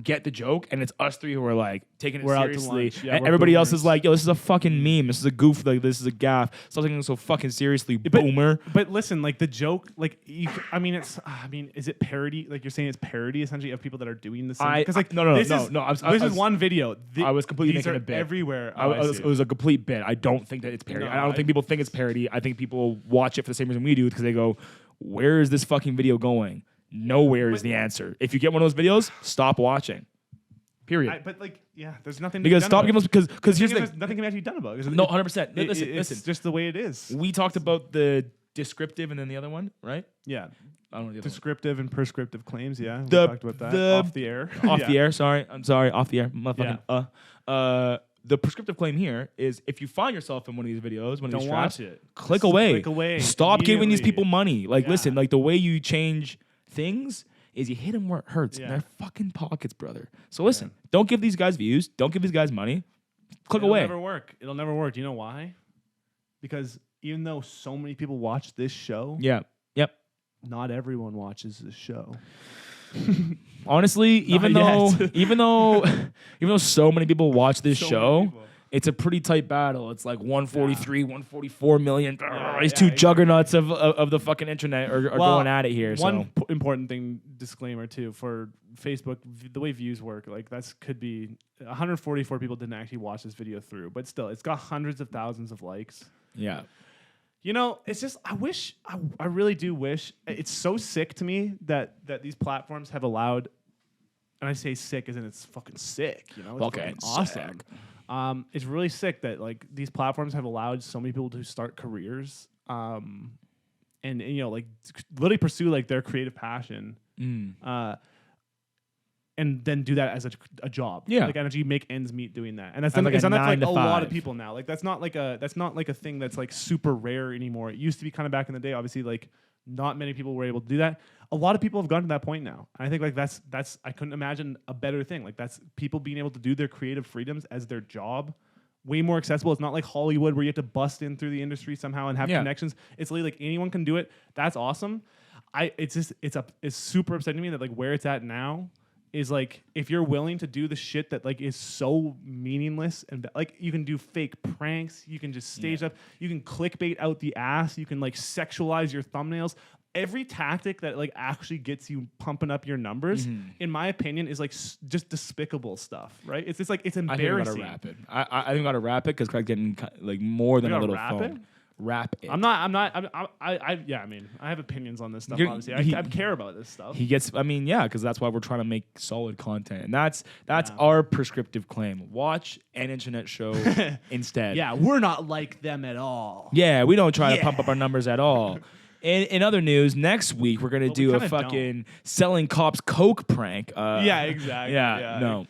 Get the joke, and it's us three who are like taking it We're out to seriously. lunch. Yeah, And we're everybody else is boomers. like, yo, this is a fucking meme. This is a goof. Like this is a gaff. Stop taking it so fucking seriously, boomer. But listen, like the joke, like is it parody? Like you're saying it's parody essentially of people that are doing the same. Because like No, this no, is, no, I was- this is one video. I was completely these making are a bit. everywhere. It was a complete bit. I don't think that it's parody. No, I don't I- think people think it's parody. I think people watch it for the same reason we do because they go, where is this fucking video going? Nowhere is the answer. If you get one of those videos, stop watching. Period. But like, yeah, there's nothing. Because to be stop done giving us about it. because here's the There's thing. nothing can actually be done about it. 'Cause No, it- 100%. it- Listen, it's listen. just the way it is. We talked about the descriptive, and then the other one, right? Yeah. I don't know the other Descriptive and prescriptive claims. Yeah. We The- talked about that the- off the air. one. Off Yeah. the air. Sorry, I'm sorry. Off the air. Motherfucking. The prescriptive claim here is if you find yourself in one of these videos, one of Don't these traps, watch it. click Just away. Click away. Stop giving these immediately. people money. Like, Yeah. listen, like the way you change things is you hit them where it hurts in Yeah. their fucking pockets, brother. So listen, don't give these guys views. Don't give these guys money. Click It'll away. never work. It'll never work. Do you know why? Because even though so many people watch this show, Yeah. Yep. not everyone watches this show. Honestly, even though yet. even though so many people watch this So many show, people. it's a pretty tight battle. It's like 143, 144 million. These yeah, two exactly. juggernauts of the fucking internet are going at it here. One So important thing, disclaimer too, for Facebook, the way views work, like that's could be 144 people didn't actually watch this video through, but still, it's got hundreds of thousands of likes. yeah. You know, it's just I really do wish. It's so sick to me that these platforms have allowed, and I say sick as in it's fucking sick. You know, it's Okay, fucking awesome. It's really sick that like these platforms have allowed so many people to start careers, and you know like literally pursue like their creative passion, and then do that as a job. Yeah. like actually make ends meet doing that, and that's As like it's a done that for, 9 like to a lot of 5. people now. Like that's not like a thing that's like super rare anymore. It used to be kind of back in the day. Obviously, like not many people were able to do that. A lot of people have gotten to that point now. And I think like that's I couldn't imagine a better thing. Like that's people being able to do their creative freedoms as their job. Way more accessible. It's not like Hollywood where you have to bust in through the industry somehow and have connections. It's literally like anyone can do it. That's awesome. It's super upsetting to me that like where it's at now is like if you're willing to do the shit that like is so meaningless and like you can do fake pranks, you can just stage up, you can clickbait out the ass, you can like sexualize your thumbnails. Every tactic that like actually gets you pumping up your numbers, in my opinion, is like just despicable stuff, right? It's just like it's embarrassing. I think we gotta wrap it. I think we gotta wrap it because Craig's getting like more than We a gotta little wrap phone. it? Wrap it. I mean, I have opinions on this stuff. You're- Obviously, I care about this stuff. He gets. I mean, yeah, because that's why we're trying to make solid content, and that's our prescriptive claim. Watch an internet show instead. Yeah, we're not like them at all. Yeah, we don't try to pump up our numbers at all. In other news, next week we're gonna do a kinda fucking selling cops coke prank. Yeah, exactly. Yeah, no,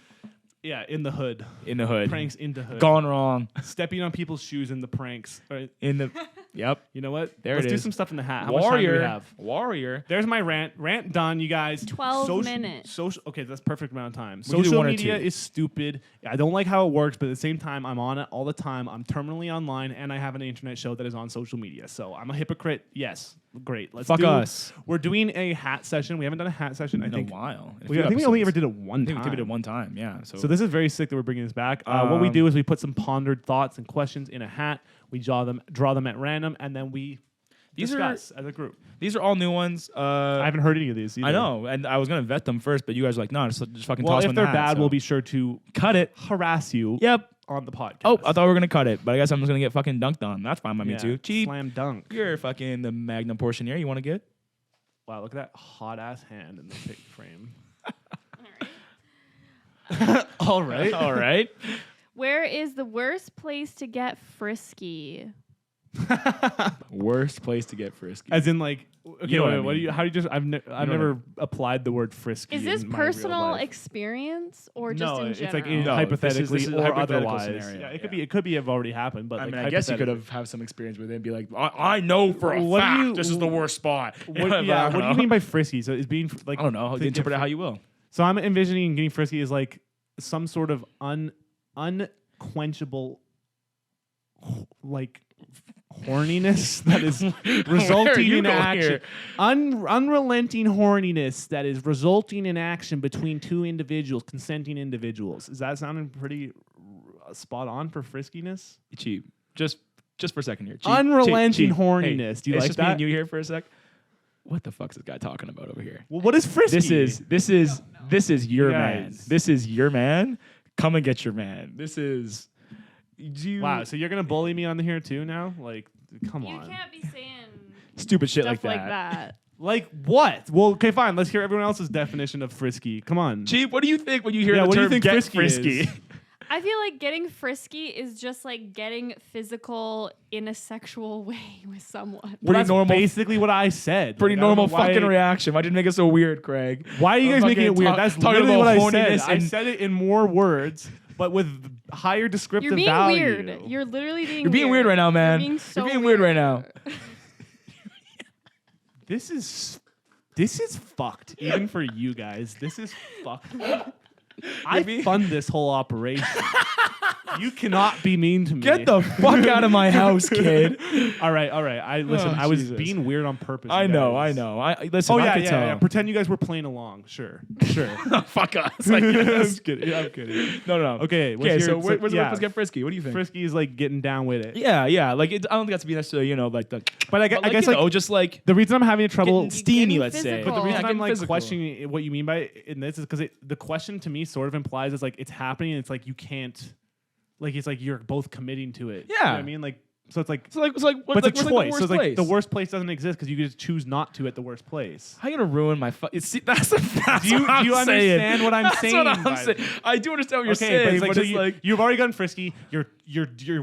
Yeah, in the hood. in the hood, Pranks in the hood. gone wrong. Stepping on people's shoes in the pranks. Right? In the, yep. You know what? There Let's it do is. some stuff in the hat. How much time do we have? Warrior. There's my rant. Rant done, you guys. 12 minutes. Okay, that's perfect amount of time. We can do Social one or media two. is stupid. I don't like how it works, but at the same time, I'm on it all the time. I'm terminally online, and I have an internet show that is on social media. So I'm a hypocrite. Yes, great. Let's Fuck do. us. We're doing a hat session. We haven't done a hat session. I In a think. while. In a I few think we only ever episodes. did it one I time. think we did it one time. Yeah. So this is very sick that we're bringing this back. What we do is we put some pondered thoughts and questions in a hat. We draw them at random, and then we discuss as a group. These are all new ones. I haven't heard any of these either. I know, and I was gonna vet them first, but you guys were like, no, just fucking Well, toss if them in they're the hat, bad, so. we'll be sure to cut it. harass you Yep. on the podcast. Oh, I thought we were gonna cut it, but I guess I'm just gonna get fucking dunked on. That's fine by me Yeah, too. Cheap. Slam dunk. You're fucking the magnum portioneer. You want to get? Wow, look at that hot ass hand in the pic frame. All right. All right. Where is the worst place to get frisky? Worst place to get frisky. As in, like, okay, You know what I what do mean. you? How do you just? I've never applied the word frisky. Is this in my real personal life. experience or just No, in it's general? like in No, hypothetically this is a or hypothetical otherwise. scenario, Yeah, it yeah. could be have already happened, but I like mean, I guess you could hypothetically. have some experience with it and be like, I know for a What do fact you- this is the worst spot. What, But yeah, I what don't do you know. mean by frisky? So is being like I don't know. think Interpret it of- how you will. So I'm envisioning getting frisky is like some sort of unquenchable like horniness that is resulting you in going action. here? Unrelenting horniness that is resulting in action between two individuals, consenting individuals. Is that sounding pretty spot on for friskiness? Cheap. Just for a second here. Cheap, Unrelenting cheap. horniness. Hey, Do you it's like just me that? and you here for a sec. What the fuck's this guy talking about over here? Well, what is frisky? This is your man. Guys. This is your man. Come and get your man. This is. Wow, so you're gonna bully me on here too now? Like, come You on. can't be saying stupid shit stuff like that. Like what? Well, okay, fine. Let's hear everyone else's definition of frisky. Come on. Cheap. What do you think when you hear Yeah, the what do you term think get frisky frisky? is? I feel like getting frisky is just like getting physical in a sexual way with someone. Well, Pretty that's normal. basically what I said. Pretty Like, I don't normal know why- fucking reaction. Why did you make it so weird, Craig? Why are you I'm guys making it fucking weird? That's talking literally about what I said. horniness I and- said it in more words, but with higher descriptive You're being value. weird. You're literally being You're being weird right now, man. You're being so weird right now. This is fucked. Even for you guys, this is fucked. I fund this whole operation. You cannot be mean to me. Get the fuck out of my house, kid. All right. I Oh, was Jesus. being weird on purpose. I you know. guys. I listen. Oh I yeah, could tell. yeah. Pretend you guys were playing along. Sure. Fuck us. I guess. I'm kidding. I'm kidding. No. Okay. Okay. So let's get frisky. What do you think? Frisky is like getting down with it. Yeah. Like I don't think that's to be necessarily, like the. But I guess you like know, just like the reason I'm having trouble. getting steamy, let's say. physical. But the reason Yeah, I'm getting like physical. questioning what you mean by in this is because the question to me sort of implies is like it's happening. And it's like you can't, like it's like you're both committing to it. You know what I mean, like so it's like. It's like But it's a what's choice. the worst so it's like place? the worst place doesn't exist because you just choose not to at the worst place. How you gonna ruin my? See, that's what Do you I'm saying. understand what I'm That's saying? what I'm by saying. this? I do understand what you're Okay, saying, but but so it's like you've already gotten frisky. You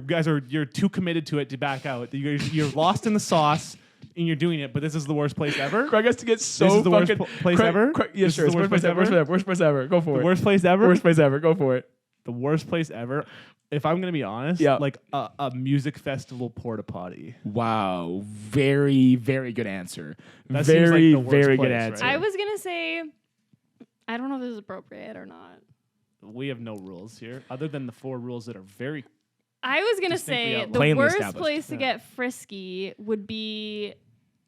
guys you're too committed to it to back out. You're lost in the sauce. And you're doing it, but this is the worst place ever. Craig has to get so This is the worst fucking place Craig, ever? Yeah, This sure. is the It's worst place ever? Worst place ever. Go for The it. worst place ever. Worst place ever. Go for it. The worst place ever. If I'm gonna be honest, Yeah. like a music festival porta potty. Wow. Very, very good answer. That seems like very, the worst very good place, answer. right? I was gonna say, I don't know if this is appropriate or not. We have no rules here, other than the 4 rules that are very. I was gonna Distinctly say outlined. the Plainly worst established. place to get frisky would be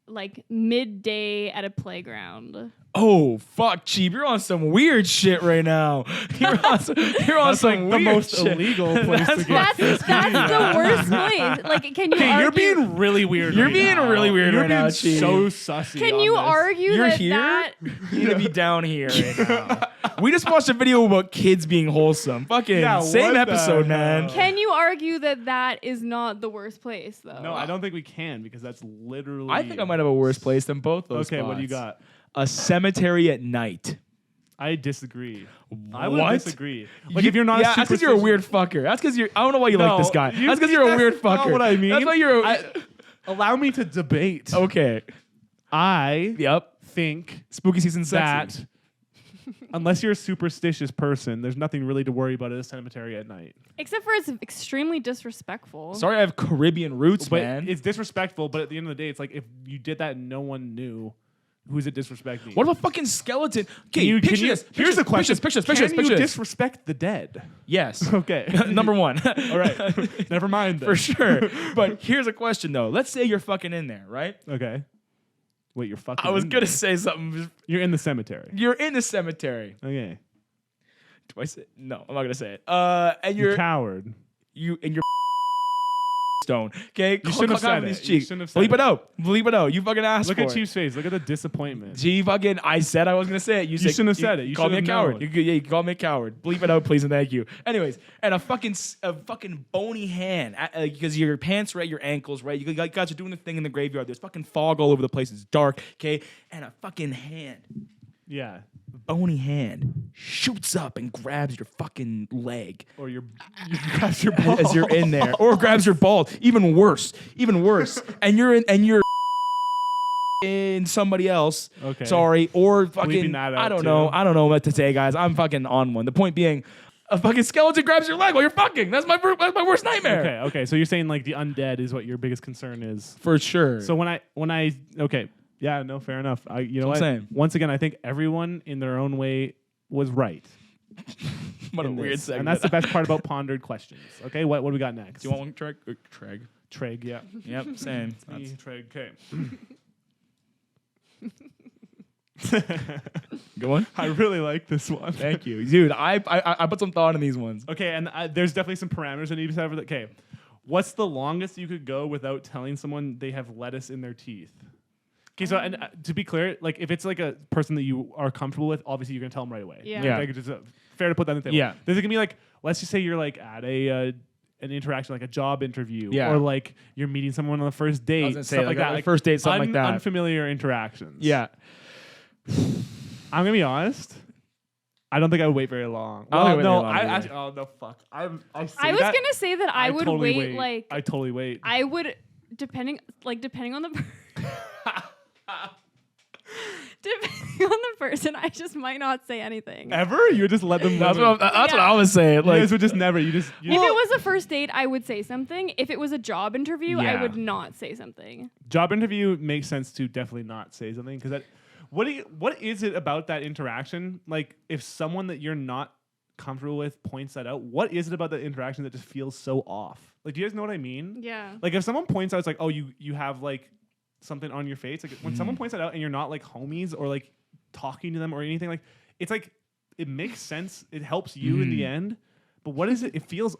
like midday at a playground. Oh fuck, Cheap! You're on some weird shit right now. You're on some That's like the weird most shit. illegal place to get. That's the worst place. Like, can you Okay, argue? you're being really weird. You're right being now. really weird You're right being now, Chief. so sussy. Can on you this. argue You're that here? that? You need to be down here right now. We just watched a video about kids being wholesome. Fucking Yeah, same what the episode, man. hell? Can you argue that that is not the worst place though? No, I don't think we can because that's literally. I think I might have a worse place than both those. Okay, what do you spots. got? A cemetery at night. I disagree. I would What? disagree. Like if you're not, yeah, a that's because you're a superstitious- weird fucker. That's because you're. I don't know why you like No, this guy. you- That's because you're a that's weird fucker. not what I mean. That's why you're. Allow me to debate. Okay. I Yep. think Spooky season sexy. that unless you're a superstitious person, there's nothing really to worry about at a cemetery at night. Except for it's extremely disrespectful. Sorry, I have Caribbean roots, But man. it's disrespectful. But at the end of the day, it's like if you did that and no one knew, who's it disrespecting? What about fucking skeleton? Okay, Can you- picture this. Here's the question: Picture this. Can you disrespect the dead? Yes. Okay. Number one. All right. Never mind. Then. For sure. But here's a question though. Let's say you're fucking in there, right? Okay. Wait, you're fucking. I was in gonna there. say something. You're in the cemetery. You're in the cemetery. Okay. Do I say? No, I'm not gonna say it. And You you're coward. you and your stone. Okay, You shouldn't have said these it. You cheeks. shouldn't have said Bleep it out. Bleep it out. You fucking asked Look for at it. Chief's face. Look at the disappointment. Gee, fucking, I said I was gonna say it. You shouldn't have said it. You called me a should have coward. known. You called me a coward. Bleep it out, please, and thank you. Anyways, and a fucking bony hand because your pants are at your ankles, right? You guys are doing the thing in the graveyard. There's fucking fog all over the place. It's dark, okay? And a fucking hand, Yeah. bony hand, shoots up and grabs your fucking leg Or you grab your ball. as you're in there, or grabs your ball. Even worse. And you're in somebody else. Okay. Sorry, or fucking Bleeping that out, I don't too. know. I don't know what to say, guys. I'm fucking on one. The point being, a fucking skeleton grabs your leg while you're fucking. That's my worst nightmare. Okay. So you're saying like the undead is what your biggest concern is. For sure. So when I okay. Yeah, no, fair enough. You know That's what? what I'm saying. Once again, I think everyone in their own way was right. what a in weird this. segment. And that's the best part about pondered questions. Okay, what do we got next? Do you want one, Treg? Treg. Treg, yeah. Yep, same. Me, Treg, okay. Go on. I really like this one. Thank you, dude. I put some thought in these ones. Okay, and there's definitely some parameters I need to have. Okay, what's the longest you could go without telling someone they have lettuce in their teeth? Okay, so and to be clear, like if it's like a person that you are comfortable with, obviously you're gonna tell them right away. Yeah. Yeah. Like, it's just, fair to put that on the table. Yeah. There's gonna be like, let's just say you're like at an interaction, like a job interview, Yeah. or like you're meeting someone on the first date, I was gonna say, stuff like, like that, on the like first date, something like that. Unfamiliar interactions. Yeah. I'm gonna be honest. I don't think I would wait very long. I don't think I would no, wait very long I either. oh no, fuck. I say I was that, gonna say that I would totally wait like I totally wait. I would depending on the depending on the person, I just might not say anything. Ever? You would just let them. That's live what Yeah. I was saying. You Like, guys would just never. You just. If it was a first date, I would say something. If it was a job interview, Yeah. I would not say something. Job interview makes sense to definitely not say something because that. What is it about that interaction? Like, if someone that you're not comfortable with points that out, what is it about that interaction that just feels so off? Like, do you guys know what I mean? Yeah. Like, if someone points out, it's like, oh, you have like something on your face. Like, when someone points that out and you're not like homies or like talking to them or anything, like, it's like it makes sense. It helps you in the end. But what is it? It feels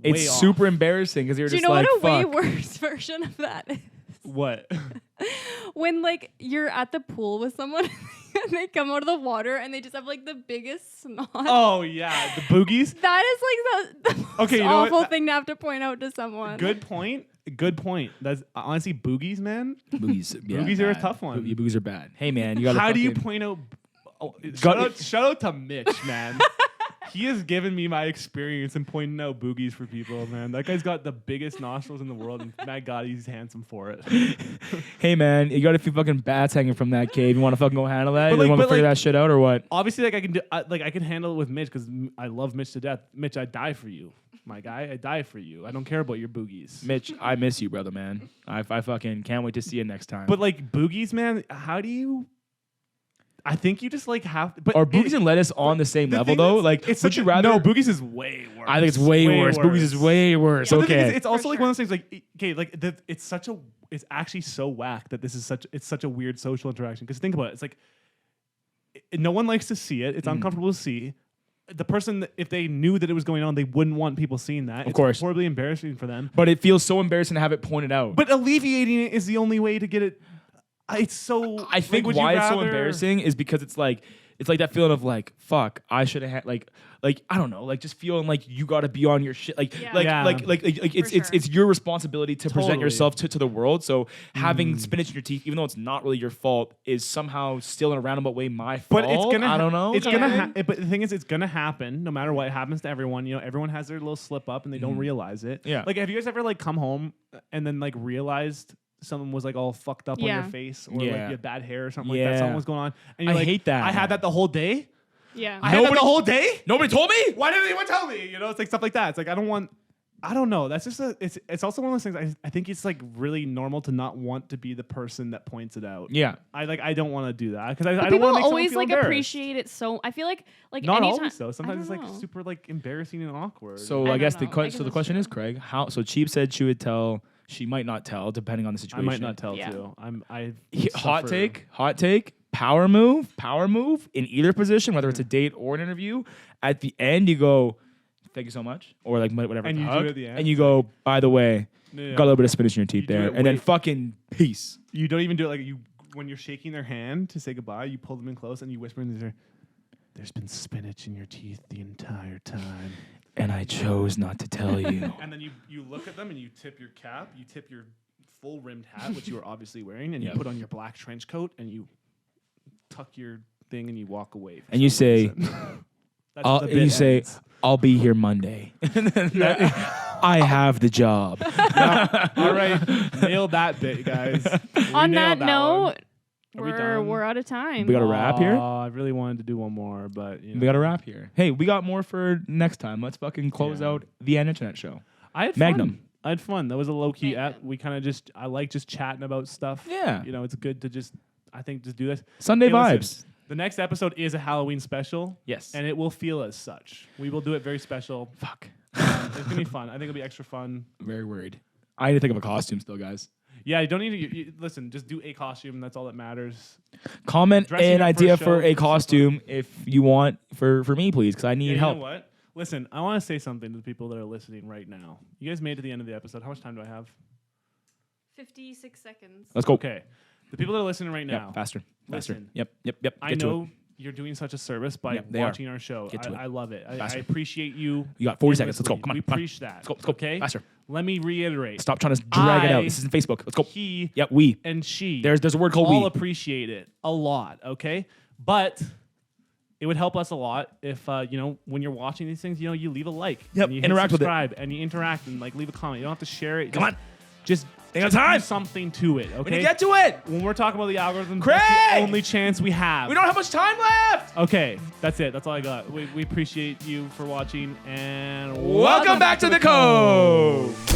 it's way off. super embarrassing because you're Do you just know like, what a way fuck. worse version of that is? What? When like you're at the pool with someone and they come out of the water and they just have like the biggest snot. Oh yeah, the boogies. That is like the most Okay, you know what? awful thing to have to point out to someone. Good point. Good point. That's honestly boogies, man. Boogies, yeah, Boogies are a bad. tough one. Boogies are bad. Hey man, you got. How do you point out? Oh, shout out to Mitch, man. He has given me my experience in pointing out boogies for people, man. That guy's got the biggest nostrils in the world, and my God, he's handsome for it. Hey man, you got a few fucking bats hanging from that cave. You want to fucking go handle that? But You like- want to but figure like- that shit out or what? Obviously, like I can do, I can handle it with Mitch because I love Mitch to death. Mitch, I die for you, my guy. I die for you. I don't care about your boogies. Mitch, I miss you, brother, man. I fucking can't wait to see you next time. But like boogies, man, how do you? I think you just like have. But are boogies and lettuce on the same the level thing though? is, Like, it's would such you a- rather? No, boogies is way worse. I think it's way worse. Boogies is way worse. But the thing is, Okay. it's also For like sure. one of those things. Like, okay, like it's actually so whack that this is such a weird social interaction. Because think about it, it's like no one likes to see it. It's uncomfortable to see. The person, if they knew that it was going on, they wouldn't want people seeing that. It's course. horribly embarrassing for them. But it feels so embarrassing to have it pointed out. But alleviating it is the only way to get it. It's so. I think would you why it's so rather- embarrassing is because it's like that feeling of like, fuck, I should have had like I don't know, like just feeling like you got to be on your shit, like Yeah. like, Yeah. like it's sure. it's your responsibility to present Totally. yourself to the world. So having spinach in your teeth, even though it's not really your fault, is somehow still in a roundabout way my fault. But it's gonna. I don't know. It's kinda gonna. thing. But the thing is, it's gonna happen no matter what. It happens to everyone. You know, everyone has their little slip up and they don't realize it. Yeah. Like, have you guys ever like come home and then like realized someone was like all fucked up on Yeah. your face or like Yeah. you had bad hair or something like Yeah. that? Something was going on. And I you're like, hate that, I had man. that the whole day. Yeah. I had that Nobody- the whole day. Nobody told me. Why didn't anyone tell me? You know, it's like stuff like that. It's like I don't know. That's just it's also one of those things. I think it's like really normal to not want to be the person that points it out. Yeah. I don't want to do that because I don't People want to make always someone like feel embarrassed. appreciate it so. I feel like Not anytime, always though. Sometimes it's I like don't know. super like embarrassing and awkward. So I I guess don't know. I guess the that's question true. is, Craig, how? So Cheap said she would tell. She might not tell, depending on the I situation. might not tell Yeah. too. Hot take, power move in either position, whether it's a date or an interview. At the end, you go, "Thank you so much," or like whatever. And it's a you do hug, it at the end. and you go, "By the way, Yeah. got a little bit of spinach in your teeth You do there," it and then way- fucking peace. You don't even do it like you when you're shaking their hand to say goodbye. You pull them in close and you whisper in their ear, "There's been spinach in your teeth the entire time." And I chose not to tell you. And then you look at them and you tip your cap, you tip your full rimmed hat, which you are obviously wearing, and Yep. you put on your black trench coat and you tuck your thing and you walk away. for And you some say, reason. That's how the and bit you say, ends. "I'll be here Monday." I have the job. All right, nailed that bit, guys. We On nailed that one. note, Are we done? we're out of time. We got a wrap here. I really wanted to do one more, but you know. We got a wrap here. Hey, we got more for next time. Let's fucking close Yeah. out the internet show. I had Magnum. fun. I had fun. That was a low key Magnum. app. We kind of I like just chatting about stuff. Yeah. You know, it's good to just do this. Sunday Hey, listen, vibes. The next episode is a Halloween special. Yes. And it will feel as such. We will do it very special. Fuck. It's gonna be fun. I think it'll be extra fun. Very worried. I need to think of a costume still, guys. Yeah, you don't need to listen. Just do a costume. That's all that matters. Comment Dressing an up for a idea show for a is fun. costume if you want for me, please, because I need Yeah, you help. know what? Listen, I want to say something to the people that are listening right now. You guys made it to the end of the episode. How much time do I have? 56 seconds. Let's go. Okay. The people that are listening right now. Yep, faster. Listen. Yep. I Get to know it. you're doing such a service by Yep, they are. watching our show. Get to it. I love it. I Faster. appreciate you. You got 40 seconds. Let's go. endlessly. Come on. We come on. preach that. Let's go. Okay. Faster. Let me reiterate. Stop trying to drag it out. I- This is Facebook. Let's go. He Yeah, we. and she. There's a word called all we. appreciate it a lot. Okay, but it would help us a lot if when you're watching these things, you leave a like. Yep, And you interact with it. subscribe, and you interact and like leave a comment. You don't have to share it. Come on. Just Take our time. do something to it. Okay. When you get to it, when we're talking about the algorithm, Craig! that's the only chance we have. we don't have much time left. Okay, that's it. That's all I got. We appreciate you for watching, and Welcome back to the Cove.